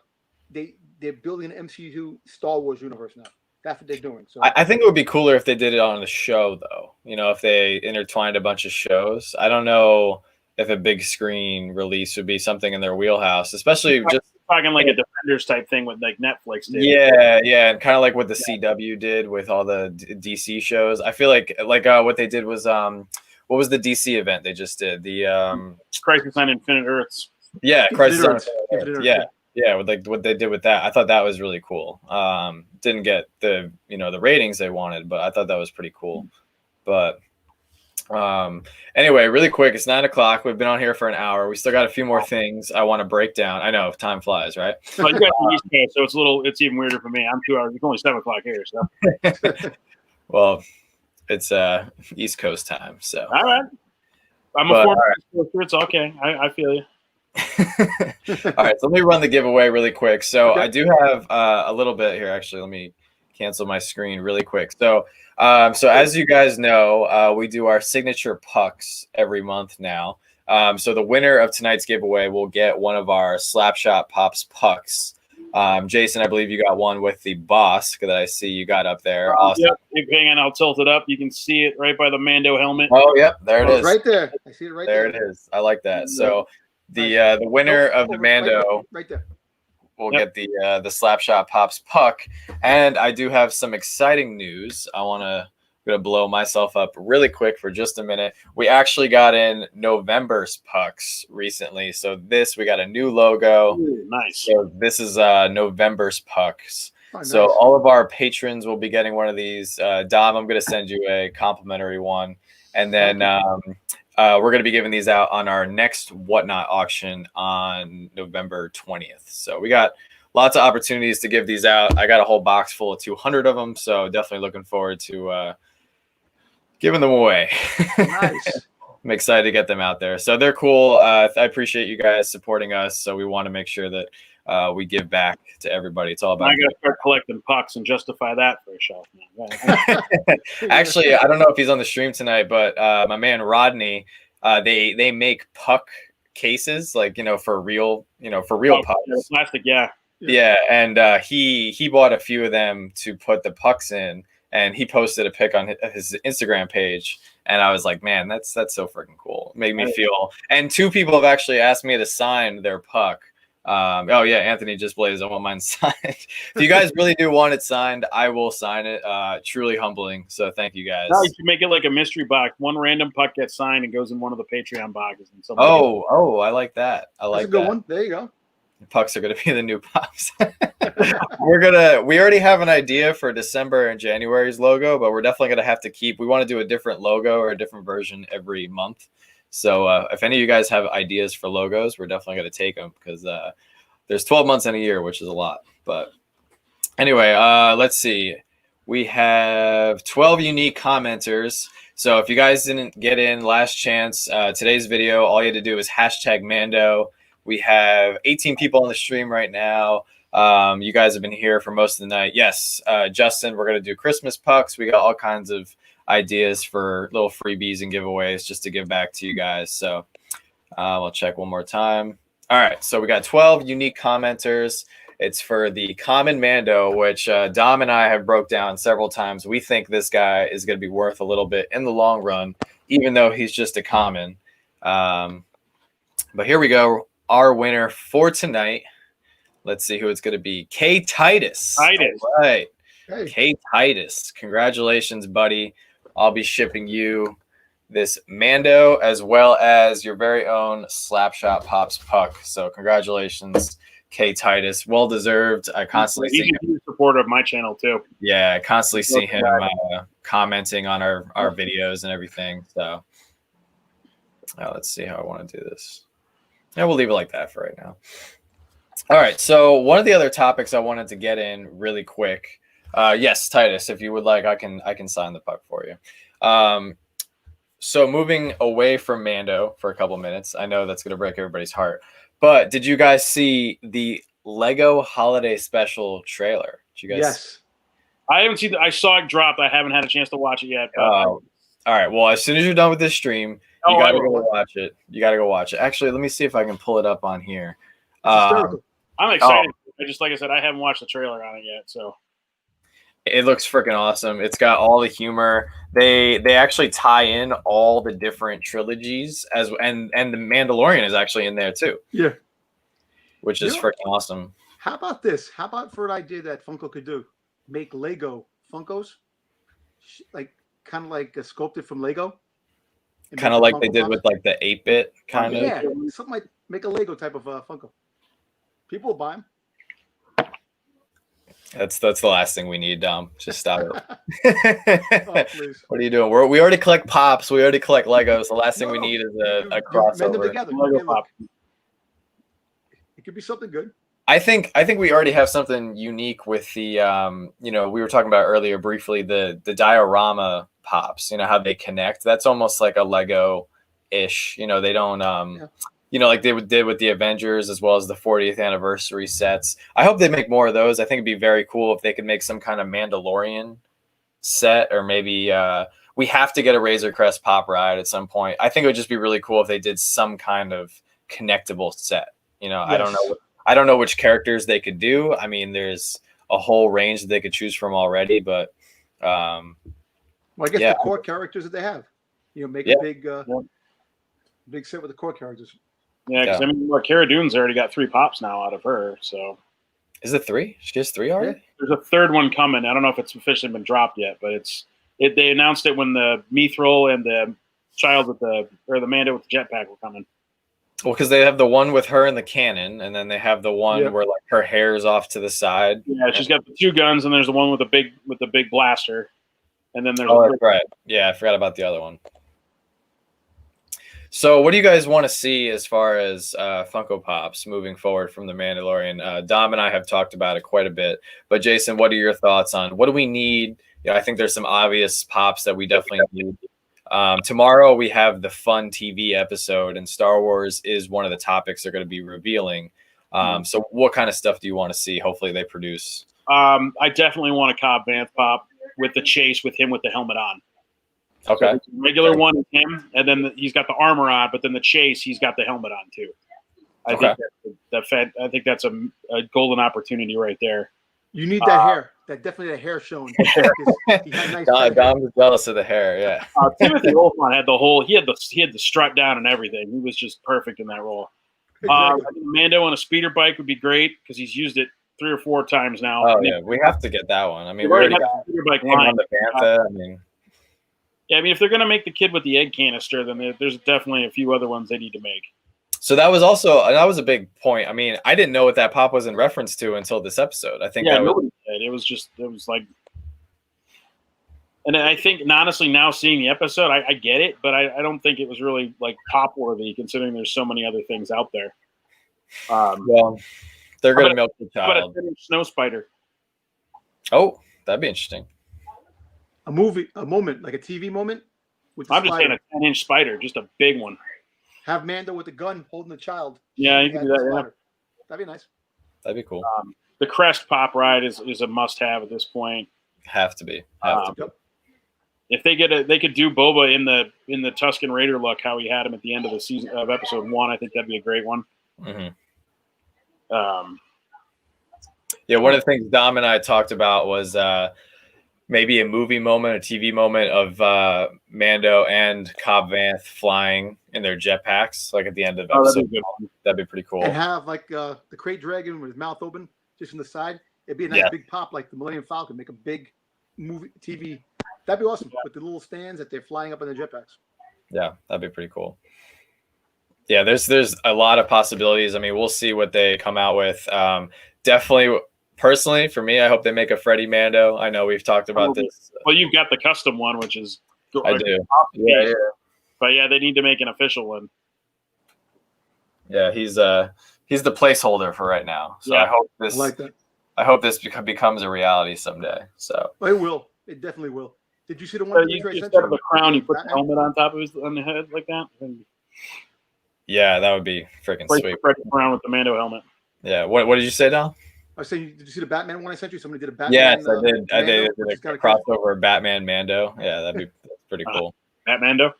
they're building an MCU Star Wars universe now. That's what they're doing. So I think it would be cooler if they did it on a show, though. If they intertwined a bunch of shows. I don't know if a big screen release would be something in their wheelhouse, especially just talking like a Defenders type thing with like Netflix did. Yeah, and kind of like what the CW did with all the DC shows. I feel like what they did was what was the DC event they just did? The Crisis on Infinite Earths. Yeah, Crisis on Infinite Earths. Yeah. Yeah, with like what they did with that, I thought that was really cool. Didn't get the the ratings they wanted, but I thought that was pretty cool. But anyway, really quick, it's 9 o'clock. We've been on here for an hour. We still got a few more things I want to break down. I know time flies, right? Well, you got the East Coast, so it's even weirder for me. I'm 2 hours. It's only 7 o'clock here, so. Well, it's East Coast time, so. All right. I'm a former East Coaster. It's okay. I feel you. All right, so let me run the giveaway really quick. So I do have a little bit here. Actually, let me cancel my screen really quick. So as you guys know, we do our signature pucks every month now. So the winner of tonight's giveaway will get one of our Slapshot Pops pucks. Jason, I believe you got one with the boss that I see you got up there. Awesome. Yep. Hang on, I'll tilt it up. You can see it right by the Mando helmet. Oh, yep, there it is. Right there. I see it right there. There it is. I like that. So the winner of the Mando right there. will get the Slapshot Pops puck. And I do have some exciting news. I'm gonna blow myself up really quick for just a minute. We actually got in November's pucks recently. So we got a new logo. Ooh, nice. So this is November's pucks. Oh, so nice. all of our patrons will be getting one of these. Dom, I'm going to send you a complimentary one. And then we're going to be giving these out on our next Whatnot auction on November 20th. So we got lots of opportunities to give these out. I got a whole box full of 200 of them. So definitely looking forward to giving them away. Nice. I'm excited to get them out there. So they're cool. I appreciate you guys supporting us. So we want to make sure that we give back to everybody. It's all about. I got to start collecting pucks and justify that for a shelf. Actually, I don't know if he's on the stream tonight, but my man Rodney, they make puck cases, like for real pucks. Plastic, yeah. Yeah, and he bought a few of them to put the pucks in, and he posted a pic on his Instagram page, and I was like, man, that's so freaking cool. It made me feel. And 2 people have actually asked me to sign their puck. Oh yeah, Anthony just blazed. I want mine signed. If you guys really do want it signed, I will sign it. Truly humbling. So thank you guys. No, you can make it like a mystery box. One random puck gets signed and goes in one of the Patreon boxes. And I like that. I like That's a good one. There you go. The pucks are gonna be the new pops. We already have an idea for December and January's logo, but we're definitely gonna have to we want to do a different logo or a different version every month. So if any of you guys have ideas for logos, we're definitely going to take them because there's 12 months in a year, which is a lot. But anyway, let's see. We have 12 unique commenters. So if you guys didn't get in, last chance. Today's video, all you had to do is hashtag Mando. We have 18 people on the stream right now. You guys have been here for most of the night. Yes, Justin, we're going to do Christmas pucks. We got all kinds of ideas for little freebies and giveaways just to give back to you guys. So I'll check one more time. All right, so we got 12 unique commenters. It's for the common Mando, which Dom and I have broke down several times. We think this guy is going to be worth a little bit in the long run, even though he's just a common. But here we go. Our winner for tonight. Let's see who it's going to be. K. Titus. All right. Hey. K. Titus. Congratulations, buddy. I'll be shipping you this Mando as well as your very own Slapshot Pops puck. So congratulations, K. Titus. Well deserved. I constantly see him. He's a supporter of my channel too. Yeah, I constantly see him commenting on our videos and everything. So let's see how I want to do this. Yeah, we'll leave it like that for right now. All right. So one of the other topics I wanted to get in really quick. Yes, Titus, if you would like, I can sign the puck for you. So moving away from Mando for a couple minutes, I know that's going to break everybody's heart, but did you guys see the Lego Holiday Special trailer? Did you guys? Yes. I haven't seen. I saw it drop. I haven't had a chance to watch it yet. All right. Well, as soon as you're done with this stream, you got to go watch it. You got to go watch it. Actually, let me see if I can pull it up on here. I'm excited. Like I said, I haven't watched the trailer on it yet, so. It looks freaking awesome. It's got all the humor. They actually tie in all the different trilogies and the Mandalorian is actually in there too. Yeah. Which is freaking awesome. How about this? How about for an idea that Funko could do? Make Lego Funkos, like kind of like sculpted from Lego. Kind of like they did with like the 8-bit kind of. Yeah, something like make a Lego type of Funko. People will buy them. That's the last thing we need, Dom. Just stop it. Please. What are you doing? We already collect Pops. We already collect Legos. The last thing we need is a crossover. Mend them together. Lego Pop. It could be something good. I think we already have something unique with the we were talking about earlier briefly the diorama Pops. You know how they connect. That's almost like a Lego-ish. They don't like they did with the Avengers as well as the 40th anniversary sets. I hope they make more of those. I think it'd be very cool if they could make some kind of Mandalorian set, or maybe we have to get a Razor Crest Pop Ride at some point. I think it would just be really cool if they did some kind of connectable set. Yes. I I don't know which characters they could do. I mean, there's a whole range that they could choose from already, but well, I guess yeah. the core characters that they have, make a big set with the core characters. Yeah, because I mean, Cara Dune's already got 3 pops now out of her. So is it 3? She has 3 already. Yeah. There's a 3rd one coming. I don't know if it's officially been dropped yet, but they announced it when the Mithril and the child with the Mando with the jetpack were coming. Well, because they have the one with her in the cannon, and then they have the one where like her hair's off to the side. Yeah, she's got the 2 guns, and there's the one with the big blaster, and then there's that's right. Yeah, I forgot about the other one. So, what do you guys want to see as far as Funko Pops moving forward from The Mandalorian? Dom and I have talked about it quite a bit, but Jason, what are your thoughts on what do we need? I think there's some obvious pops that we definitely need. Tomorrow we have the fun TV episode, and Star Wars is one of the topics they're going to be revealing. So what kind of stuff do you want to see? Hopefully they produce. I definitely want a Cobb Vanth pop with the chase with him with the helmet on. Okay. So the regular one is him, and then he's got the armor on, but then the chase, he's got the helmet on too. I think that's a golden opportunity right there. You need that hair. Definitely that hair shown. Nice Dom's jealous of the hair. Yeah. Timothy Olyphant had he had the strut down and everything. He was just perfect in that role. Exactly. Mando on a speeder bike would be great because he's used it 3 or 4 times now. Oh yeah, we have to get that one. I mean, we already got the speeder bike him line. on the Bantha. I mean, yeah, I mean, if they're going to make the kid with the egg canister, then there's definitely a few other ones they need to make. So that was a big point. I mean, I didn't know what that pop was in reference to until this episode. I think nobody did. It was like, and I think honestly now seeing the episode, I get it, but I don't think it was really like pop worthy considering there's so many other things out there. Well, they're going to milk the child. But a snow spider. Oh, that'd be interesting. A moment, like a TV moment. I'm just saying a 10-inch spider, just a big one. Have Mando with the gun holding the child. Yeah, you can do that. Yeah. That'd be nice. That'd be cool. The Crest pop ride is a must-have at this point. Have to be. If they could do Boba in the Tusken Raider look, how he had him at the end of the season of episode 1. I think that'd be a great one. Mm-hmm. One of the things Dom and I talked about was maybe a movie moment, a TV moment of Mando and Cobb Vanth flying in their jetpacks, like at the end of episode. That'd be pretty cool. And have like the Krayt Dragon with his mouth open, just from the side. It'd be a nice big pop, like the Millennium Falcon. Make a big movie TV. That'd be awesome with the little stands that they're flying up in the jetpacks. Yeah, that'd be pretty cool. Yeah, there's a lot of possibilities. I mean, we'll see what they come out with. Definitely. Personally, for me, I hope they make a Freddie Mando. I know we've talked about this. Well, you've got the custom one, which is I do. Yeah. But yeah, they need to make an official one. Yeah, he's the placeholder for right now. So I hope this becomes a reality someday. So it will. It definitely will. Did you see the one? Instead of a crown, you put the helmet on top of on the head like that. Yeah, that would be freaking sweet. Around with the Mando helmet. Yeah. What did you say, Dom? I was saying, did you see the Batman one I sent you? Somebody did a Batman. Yes, I did. I did a crossover of Batman Mando. Yeah, that's pretty cool. Batmando?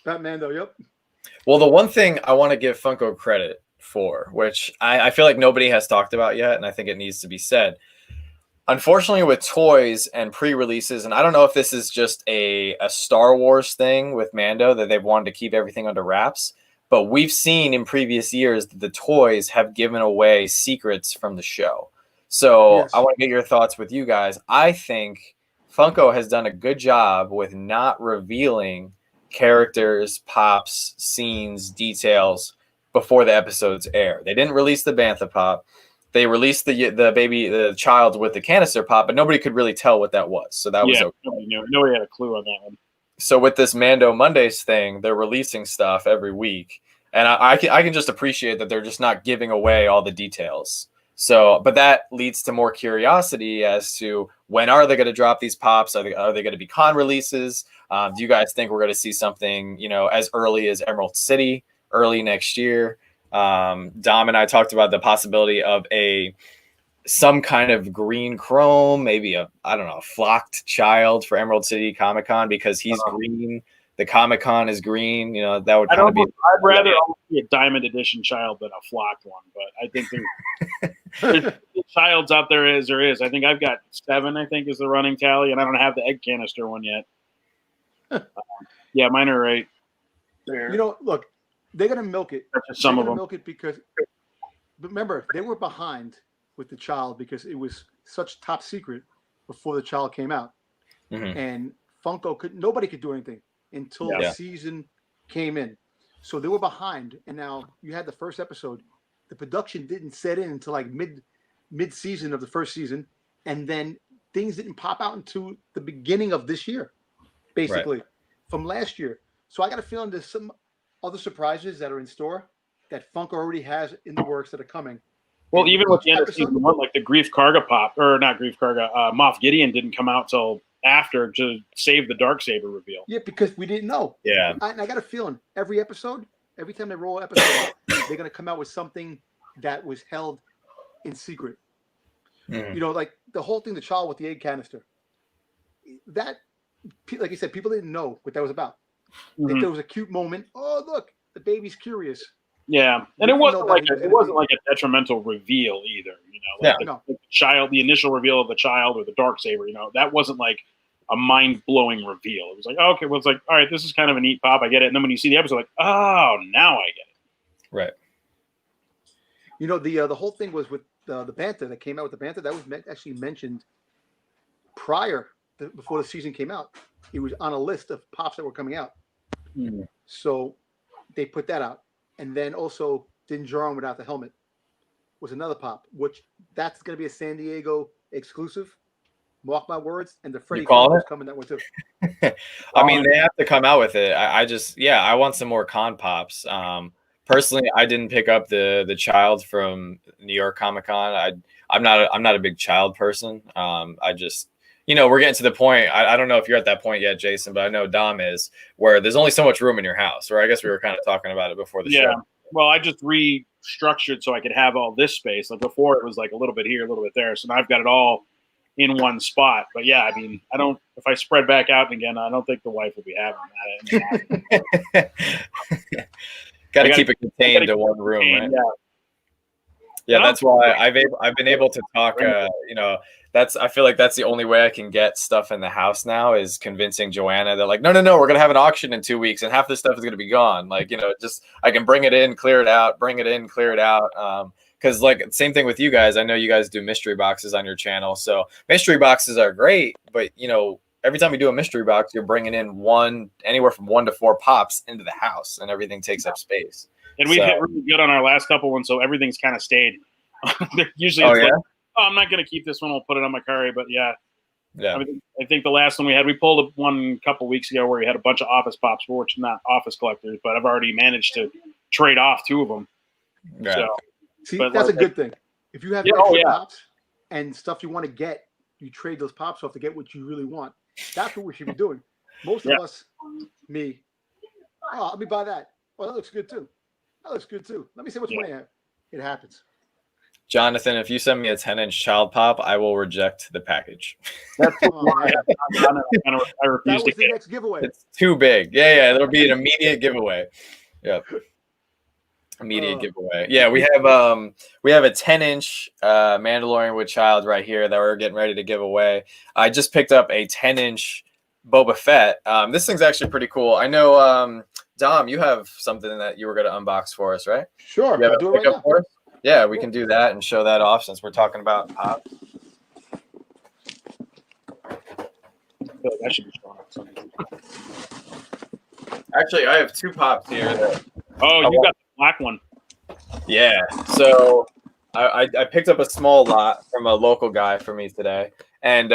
Batmando, yep. Well, the one thing I want to give Funko credit for, which I feel like nobody has talked about yet, and I think it needs to be said. Unfortunately, with toys and pre-releases, and I don't know if this is just a Star Wars thing with Mando, that they've wanted to keep everything under wraps, but we've seen in previous years that the toys have given away secrets from the show. So I want to get your thoughts with you guys. I think Funko has done a good job with not revealing characters, pops, scenes, details before the episodes air. They didn't release the Bantha pop. They released the child with the canister pop, but nobody could really tell what that was. So that was okay. Nobody had a clue on that one. So with this Mando Mondays thing, they're releasing stuff every week. And I can just appreciate that they're just not giving away all the details. So, but that leads to more curiosity as to when are they going to drop these pops? Are they going to be con releases? Do you guys think we're going to see something, as early as Emerald City, early next year? Dom and I talked about the possibility of some kind of green chrome, maybe a flocked child for Emerald City Comic-Con because he's green. the Comic-Con is green. You know, that would kind of be. I'd rather be a diamond edition child than a flocked one, but I think there's childs out there as there is. I think I've got 7. I think is the running tally, and I don't have the egg canister one yet. Yeah, mine are right there. You know, look, they're gonna milk it. Some of them milk it because, remember, they were behind with the child because it was such top secret before the child came out, and Funko nobody could do anything until the season came in. So they were behind, and now you had the first episode. The production didn't set in until like mid season of the first season, and then things didn't pop out until the beginning of this year, basically from last year. So I got a feeling there's some other surprises that are in store that Funko already has in the works that are coming. Well, even with the end of season 1, like the Grief Karga pop, or not Grief Karga, Moff Gideon didn't come out till after to save the Darksaber reveal. Yeah, because we didn't know. Yeah. I got a feeling every time they roll an episode, they're going to come out with something that was held in secret. You know, like the whole thing, the child with the egg canister. That, like you said, people didn't know what that was about. They thought it was a cute moment. Oh, look, the baby's curious. Yeah, and it wasn't like a detrimental reveal either. You know, like the initial reveal of the child or the Darksaber. You know, that wasn't like a mind-blowing reveal. It was like, oh, okay, well, it's like, all right, this is kind of a neat pop. I get it. And then when you see the episode, like, oh, now I get it. Right. You know, the whole thing was with the Bantha that came out with the Bantha. That was actually mentioned before the season came out. It was on a list of pops that were coming out. So they put that out. And then also Din Djarin without the helmet was another pop, which that's going to be a San Diego exclusive. Mark my words. And the Freddy is coming that one too. I mean, they have to come out with it. I want some more con pops. Personally, I didn't pick up the child from New York Comic Con. I'm not a big child person. I just, you know, we're getting to the point. I don't know if you're at that point yet, Jason, but I know Dom is, where there's only so much room in your house. Or I guess we were kind of talking about it before the show. Well, I just restructured so I could have all this space. Like before, it was like a little bit here, a little bit there. So now I've got it all in one spot. But yeah, I mean, if I spread back out again, I don't think the wife will be having that. Got to keep it contained to one room, right? Yeah, that's why I've been able to talk. You know, I feel like that's the only way I can get stuff in the house now is convincing Joanna that like, no, we're gonna have an auction in 2 weeks and half this stuff is gonna be gone. Like, you know, just I can bring it in, clear it out, bring it in, clear it out. Because like same thing with you guys. I know you guys do mystery boxes on your channel, so mystery boxes are great. But you know, every time you do a mystery box, you're bringing in anywhere from 1 to 4 pops into the house, and everything takes up space. And we've hit really good on our last couple ones, so everything's kind of stayed. Usually, I'm not going to keep this one. I'll put it on my curry. But yeah. I think the last one we pulled one a couple weeks ago where we had a bunch of office pops, which are not office collectors, but I've already managed to trade off 2 of them. Yeah. So, see, that's a good thing. If you have pops and stuff you want to get, you trade those pops off to get what you really want. That's what we should be doing. Most of us, me, let me buy that. Oh, that looks good too. That looks good too. Let me see what's money I have. It happens. Jonathan, if you send me a 10-inch child pop, I will reject the package. That's I refuse that was the next giveaway. It's too big. Yeah. There'll be an immediate giveaway. Yeah. Immediate giveaway. Yeah, we have a 10-inch Mandalorian with child right here that we're getting ready to give away. I just picked up a 10-inch Boba Fett. This thing's actually pretty cool. I know, Dom, you have something that you were going to unbox for us, right? Sure. You have do it right now. For us? Yeah, we can do that and show that off since we're talking about pop. I feel like I should be showing up something. Actually, I have 2 pops here. You got the black one. Yeah. So I picked up a small lot from a local guy for me today. And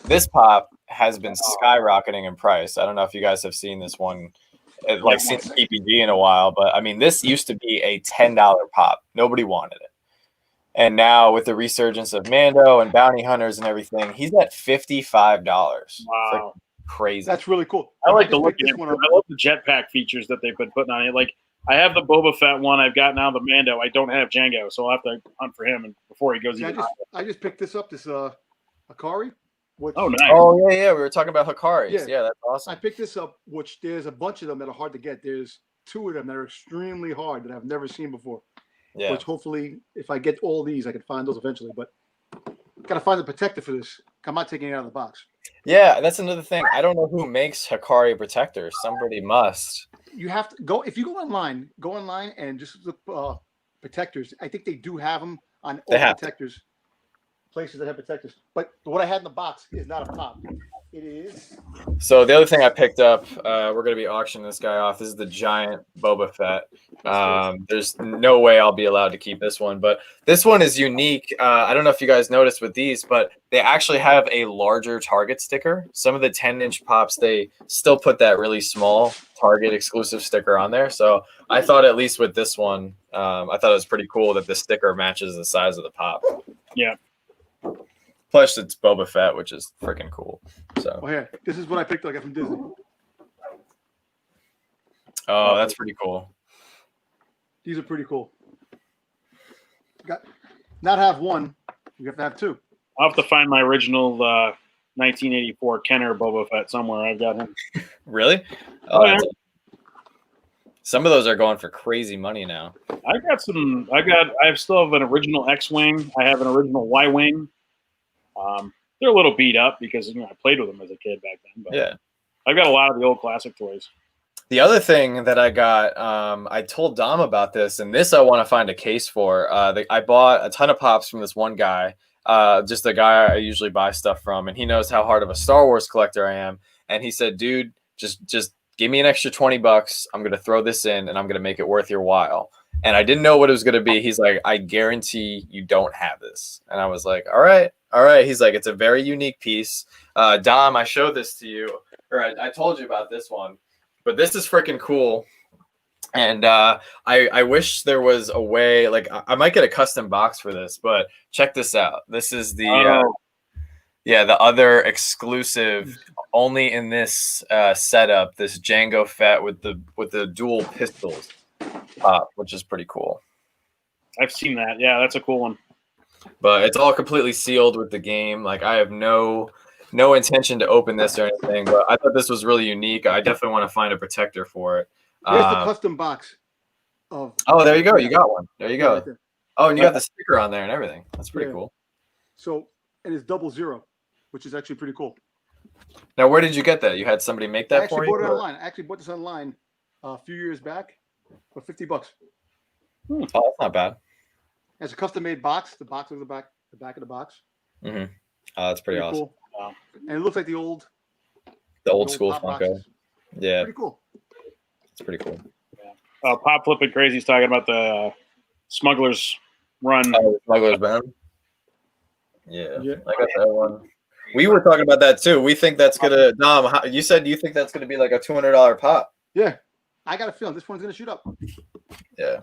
this pop has been skyrocketing in price. I don't know if you guys have seen this one. Like since PPG in a while, but I mean, this used to be a $10 pop. Nobody wanted it. And now with the resurgence of Mando and bounty hunters and everything, he's at $55. Wow. Crazy. That's really cool. I like the look at it. I love the jetpack features that they've been putting on it. Like I have the Boba Fett one. I've got now the Mando. I don't have Django, so I'll have to hunt for him and before he goes. I just picked this up. This Akari. Which, Oh, nice. Oh yeah, we were talking about Hikaris. Yeah. Yeah, that's awesome. I picked this up, which there's a bunch of them that are hard to get. There's 2 of them that are extremely hard that I've never seen before. Yeah. Which hopefully, if I get all these, I can find those eventually. But gotta find the protector for this. I'm not taking it out of the box. Yeah, that's another thing. I don't know who makes Hikari protectors. Somebody must. You have to go if you go online and just look protectors. I think they do have them on all protectors. Places that have protectors. But what I had in the box is not a pop. It is. So the other thing I picked up, we're going to be auctioning this guy off. This is the giant Boba Fett. There's no way I'll be allowed to keep this one, but this one is unique. I don't know if you guys noticed with these, but they actually have a larger Target sticker. Some of the 10-inch pops, they still put that really small Target exclusive sticker on there. So I thought at least with this one, I thought it was pretty cool that the sticker matches the size of the pop. Yeah. Plus, it's Boba Fett, which is freaking cool. So, well, here, this is what I picked up from Disney. Oh, that's pretty cool. These are pretty cool. Not have one, you have to have 2. I'll have to find my original 1984 Kenner Boba Fett somewhere. I've got him. Really? Oh, yeah. Some of those are going for crazy money now. I still have an original X-Wing. I have an original Y-Wing. They're a little beat up because I played with them as a kid back then. But yeah, I've got a lot of the old classic toys. The other thing that I got, I told Dom about this, and this I want to find a case for. I bought a ton of pops from this one guy, just a guy I usually buy stuff from, and he knows how hard of a Star Wars collector I am. And he said, "Dude, just give me an extra $20. I'm gonna throw this in, and I'm gonna make it worth your while." And I didn't know what it was gonna be. He's like, "I guarantee you don't have this." And I was like, "All right." He's like, "It's a very unique piece." Dom, I showed this to you, or I told you about this one. But this is freaking cool, and I wish there was a way. Like I might get a custom box for this, but check this out. This is the the other exclusive, only in this setup. This Jango Fett with the dual pistols, which is pretty cool. I've seen that. Yeah, that's a cool one. But it's all completely sealed with the game. Like I have no intention to open this or anything, but I thought this was really unique. I definitely want to find a protector for it. Here's the custom box. Oh, there you go. You got one. There you go. Right, oh, and you got the sticker on there and everything. That's pretty cool. So, and it's 00, which is actually pretty cool. Now, where did you get that? You had somebody make that for you? I actually bought this online a few years back for $50. Oh, that's not bad. It's a custom-made box. The box of the back of the box. Mm-hmm. Oh, that's pretty awesome. Cool. Wow. And it looks like the old school Funko. Yeah. Pretty cool. It's pretty cool. Yeah. Pop Flippin' Crazy's talking about the Smuggler's Run. Oh, Smuggler's Run. Yeah, I got that one. We were talking about that too. We think that's gonna. Dom, you said you think that's gonna be like a $200 pop. Yeah, I got a feeling this one's gonna shoot up. Yeah.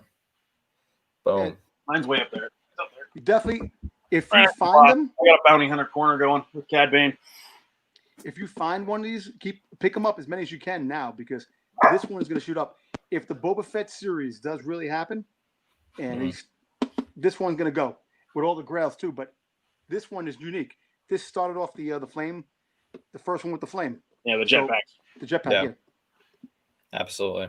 Boom. And mine's way up there. It's up there. You definitely, if you find them, I got a Bounty Hunter corner going with Cad Bane. If you find one of these, pick them up as many as you can now, because this one's gonna shoot up. If the Boba Fett series does really happen, and this one's gonna go with all the grails too, but this one is unique. This started off the flame, the first one with the flame. Yeah, the jetpacks. The jetpack. Yeah. Absolutely.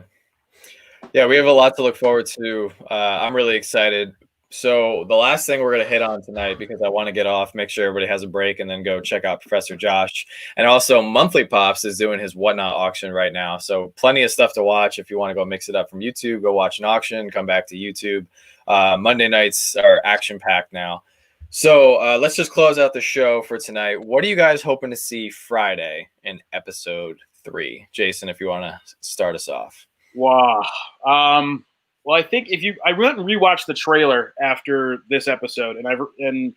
Yeah, we have a lot to look forward to. I'm really excited. So the last thing we're going to hit on tonight, because I want to get off, make sure everybody has a break, and then go check out Professor Josh. And also Monthly Pops is doing his Whatnot auction right now. So plenty of stuff to watch. If you want to go mix it up from YouTube, go watch an auction, come back to YouTube. Monday nights are action-packed now. So let's just close out the show for tonight. What are you guys hoping to see Friday in episode 3? Jason, if you want to start us off. Wow. Well, I think I went and rewatched the trailer after this episode, and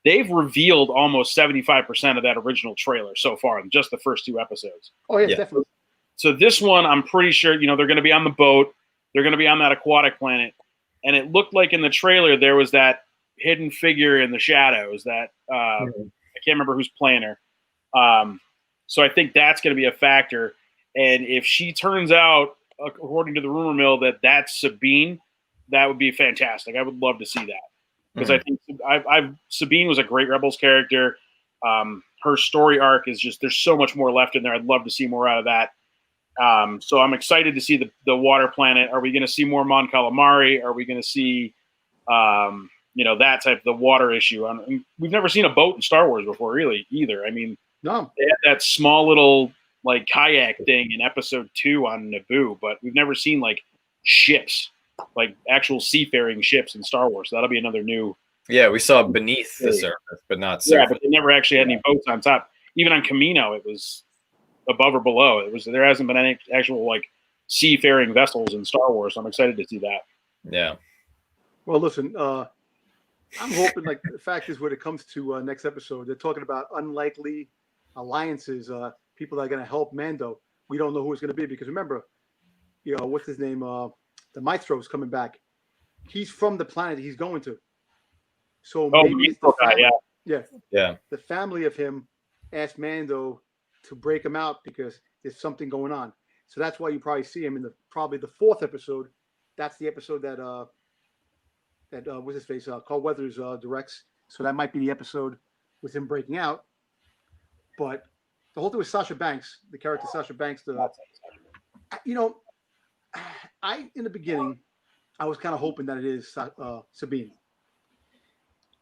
they've revealed almost 75% of that original trailer so far in just the first 2 episodes. Oh yeah, definitely. So this one, I'm pretty sure, they're going to be on the boat. They're going to be on that aquatic planet. And it looked like in the trailer, there was that hidden figure in the shadows that I can't remember who's playing her. So I think that's going to be a factor. And if she turns out, according to the rumor mill, that's Sabine, that would be fantastic. I would love to see that, because I think Sabine was a great Rebels character. her story arc is just, there's so much more left in there. I'd love to see more out of that. So I'm excited to see the water planet. Are we going to see more Mon Calamari? Are we going to see, that type of the water issue? And we've never seen a boat in Star Wars before, really, either. I mean, No. they had that small little like kayak thing in episode 2 on Naboo, but we've never seen like ships, like actual seafaring ships in Star Wars. So that'll be another new. Yeah, we saw beneath the surface, but not surface. Yeah, but they never actually had any boats on top. Even on Camino, it was above or below. There hasn't been any actual like seafaring vessels in Star Wars. So I'm excited to see that. Yeah. Well, listen, I'm hoping, like, the fact is, when it comes to next episode, they're talking about unlikely alliances, people that are going to help Mando. We don't know who it's going to be because, remember, what's his name? The Maestro's coming back. He's from the planet he's going to. So maybe it's the family, the family of him asked Mando to break him out because there's something going on. So that's why you probably see him in probably the 4th episode. That's the episode that what's his face? Carl Weathers directs. So that might be the episode with him breaking out. But the whole thing with Sasha Banks, the character Sasha Banks, in the beginning, I was kind of hoping that it is Sabine.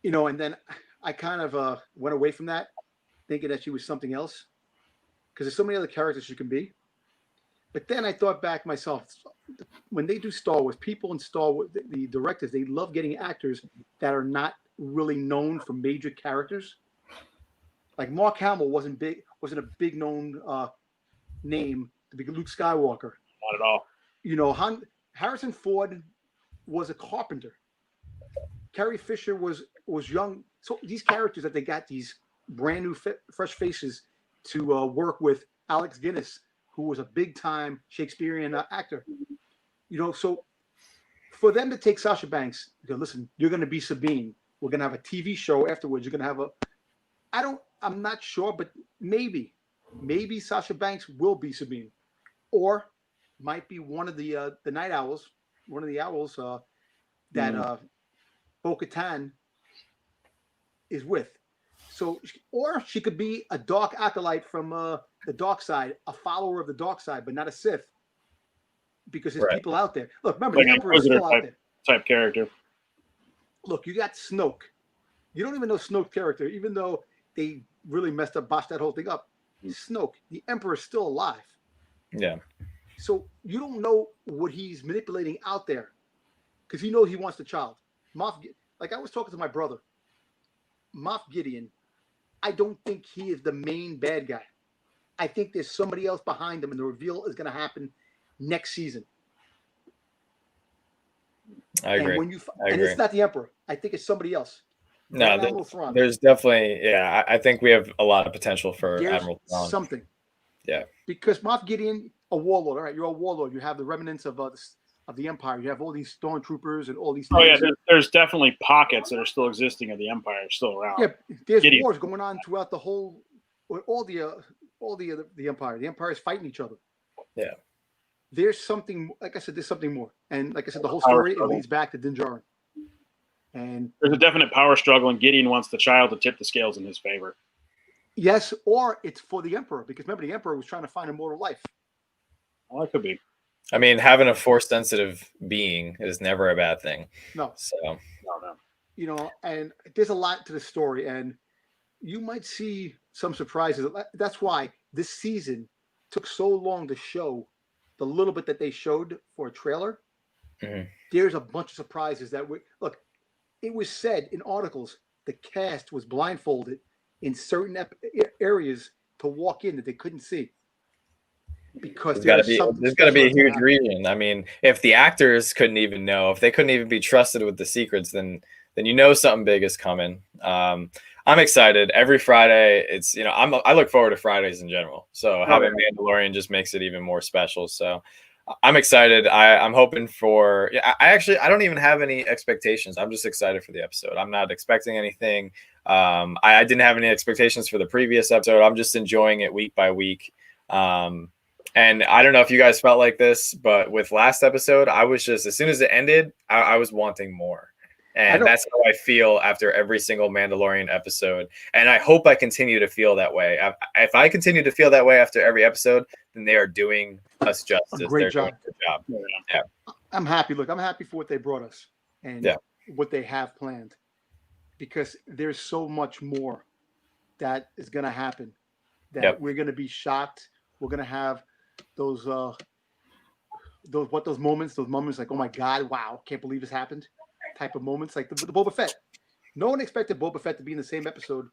And then I kind of went away from that, thinking that she was something else, because there's so many other characters she can be. But then I thought back myself, when they do Star Wars, people in Star Wars, the directors, they love getting actors that are not really known for major characters. Like Mark Hamill wasn't a big known name to be Luke Skywalker. Not at all. Harrison Ford was a carpenter. Carrie Fisher was young. So these characters that they got these brand new fresh faces to work with. Alex Guinness, who was a big time Shakespearean actor. So for them to take Sasha Banks, listen, you're going to be Sabine. We're going to have a TV show afterwards. You're going to have I'm not sure, but maybe Sasha Banks will be Sabine, or might be one of the night owls, that Bo-Katan is with. So, or she could be a dark acolyte from the dark side, a follower of the dark side, but not a Sith, because there's people out there. Look, remember, like the Emperor is still out there. Type character. Look, you got Snoke. You don't even know Snoke's character, even though they really botched that whole thing up. Snoke, the Emperor, is still alive. Yeah. So you don't know what he's manipulating out there, because he knows he wants the child. Like I was talking to my brother, Moff Gideon, I don't think he is the main bad guy. I think there's somebody else behind him, and the reveal is going to happen next season. I agree. And it's not the Emperor. I think it's somebody else. No, there's definitely, I think we have a lot of potential for Admiral Thrawn. Something. Yeah. Because Moff Gideon, a warlord. All right, you're a warlord. You have the remnants of the Empire. You have all these stormtroopers and all these things. Oh yeah, there's definitely pockets that are still existing of the Empire still around. Yeah, there's wars going on throughout the whole, all the Empire. The Empire is fighting each other. Yeah. There's something, like I said, there's something more. And like I said, the whole story, it leads back to Din Djarin. And there's a definite power struggle, and Gideon wants the child to tip the scales in his favor. Yes, or it's for the Emperor, because remember, the Emperor was trying to find immortal life. Well, that could be. I mean, having a force-sensitive being is never a bad thing. No. So. No. And there's a lot to the story, and you might see some surprises. That's why this season took so long to show the little bit that they showed for a trailer. Mm-hmm. There's a bunch of surprises that look. It was said in articles the cast was blindfolded in certain areas to walk in that they couldn't see, because there's got to be a huge reason. I mean, if the actors couldn't even know, if they couldn't even be trusted with the secrets, then something big is coming. I'm excited. Every Friday, it's I look forward to Fridays in general. So having Mandalorian just makes it even more special. So I'm excited. I'm hoping for. I don't even have any expectations. I'm just excited for the episode. I'm not expecting anything. I didn't have any expectations for the previous episode. I'm just enjoying it week by week. And I don't know if you guys felt like this, but with last episode, I was just, as soon as it ended, I was wanting more. And that's how I feel after every single Mandalorian episode. And I hope I continue to feel that way. If I continue to feel that way after every episode, then they are doing us justice. A great job. Doing a good job. Yeah. I'm happy. Look, I'm happy for what they brought us and what they have planned, because there's so much more that is going to happen that we're going to be shocked. We're going to have those moments like, oh my God, wow, can't believe this happened type of moments, like the Boba Fett. No one expected Boba Fett to be in the same episode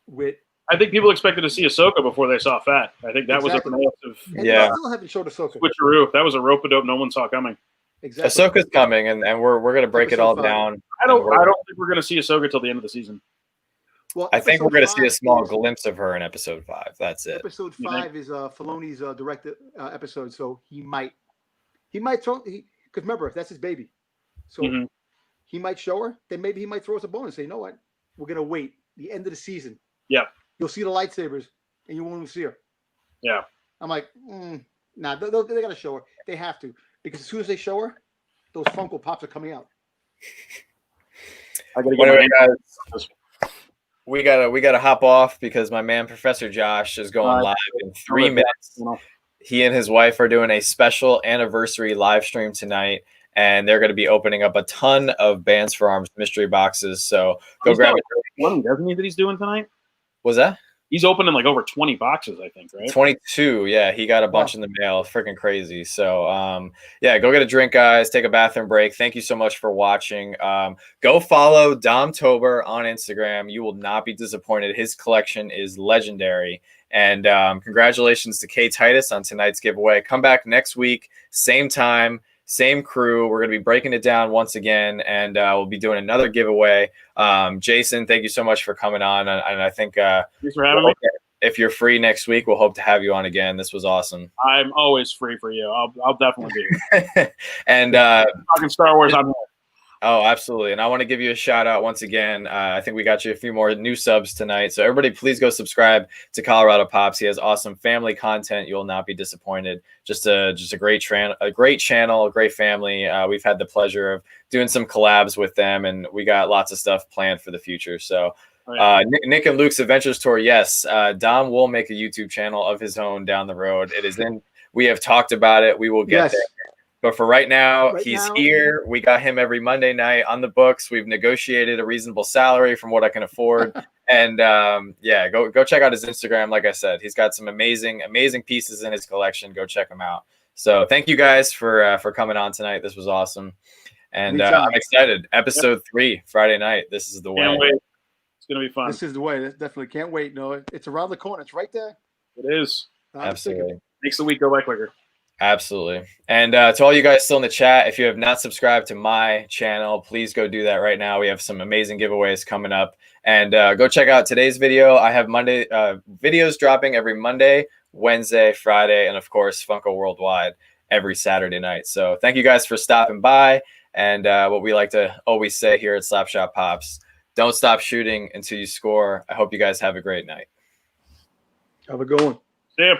with. I think people expected to see Ahsoka before they saw Fett. I think that was a massive. And they still haven't showed Ahsoka. Switcheroo. That was a rope-a-dope no one saw coming. Exactly. Ahsoka's coming, and we're going to break it all down. I don't think we're going to see Ahsoka till the end of the season. Well, I think we're going to see a small glimpse of her in episode 5. That's it. Episode 5 is Filoni's directed episode, so he might throw. Because remember, if that's his baby, so he might show her. Then maybe he might throw us a bone and say, "You know what? We're going to wait the end of the season. Yeah, you'll see the lightsabers, and you won't even see her." Yeah, I'm like, nah, they got to show her. They have to, because as soon as they show her, those Funko Pops are coming out. I gotta get we gotta hop off because my man Professor Josh is going live in 3 minutes. He and his wife are doing a special anniversary live stream tonight, and they're going to be opening up a ton of Bands for Arms mystery boxes. So go grab it. 20, doesn't he, that he's doing tonight? Was that? He's opening like over 20 boxes, I think, right? 22. Yeah, he got a bunch in the mail. Freaking crazy. So, yeah, go get a drink, guys. Take a bathroom break. Thank you so much for watching. Go follow Domtober on Instagram. You will not be disappointed. His collection is legendary. And congratulations to Kay Titus on tonight's giveaway. Come back next week, same time, same crew. We're going to be breaking it down once again, and we'll be doing another giveaway. Jason, thank you so much for coming on. And I think thanks for having me. If you're free next week, we'll hope to have you on again. This was awesome. I'm always free for you. I'll definitely be here. And talking Star Wars, I'm here. Oh, absolutely. And I want to give you a shout out once again. I think we got you a few more new subs tonight. So everybody, please go subscribe to Colorado Pops. He has awesome family content. You will not be disappointed. Just a great channel, a great family. We've had the pleasure of doing some collabs with them, and we got lots of stuff planned for the future. So Nick and Luke's Adventures Tour. Yes, Dom will make a YouTube channel of his own down the road. It is in. We have talked about it. We will get there. But for right now, he's here. We got him every Monday night on the books. We've negotiated a reasonable salary from what I can afford. And yeah, go check out his Instagram. Like I said, he's got some amazing pieces in his collection. Go check him out. So thank you guys for coming on tonight. This was awesome. And I'm excited. Episode 3, Friday night. This is the way. Can't wait. It's going to be fun. This is the way. Definitely can't wait. No, it's around the corner. It's right there. It is. Absolutely. Makes the week go by quicker. Absolutely. And to all you guys still in the chat, if you have not subscribed to my channel, please go do that right now. We have some amazing giveaways coming up. And go check out today's video. I have Monday videos dropping every Monday, Wednesday, Friday, and of course, Funko Worldwide every Saturday night. So thank you guys for stopping by. And what we like to always say here at Slapshot Pops, don't stop shooting until you score. I hope you guys have a great night. Have a good one. See ya.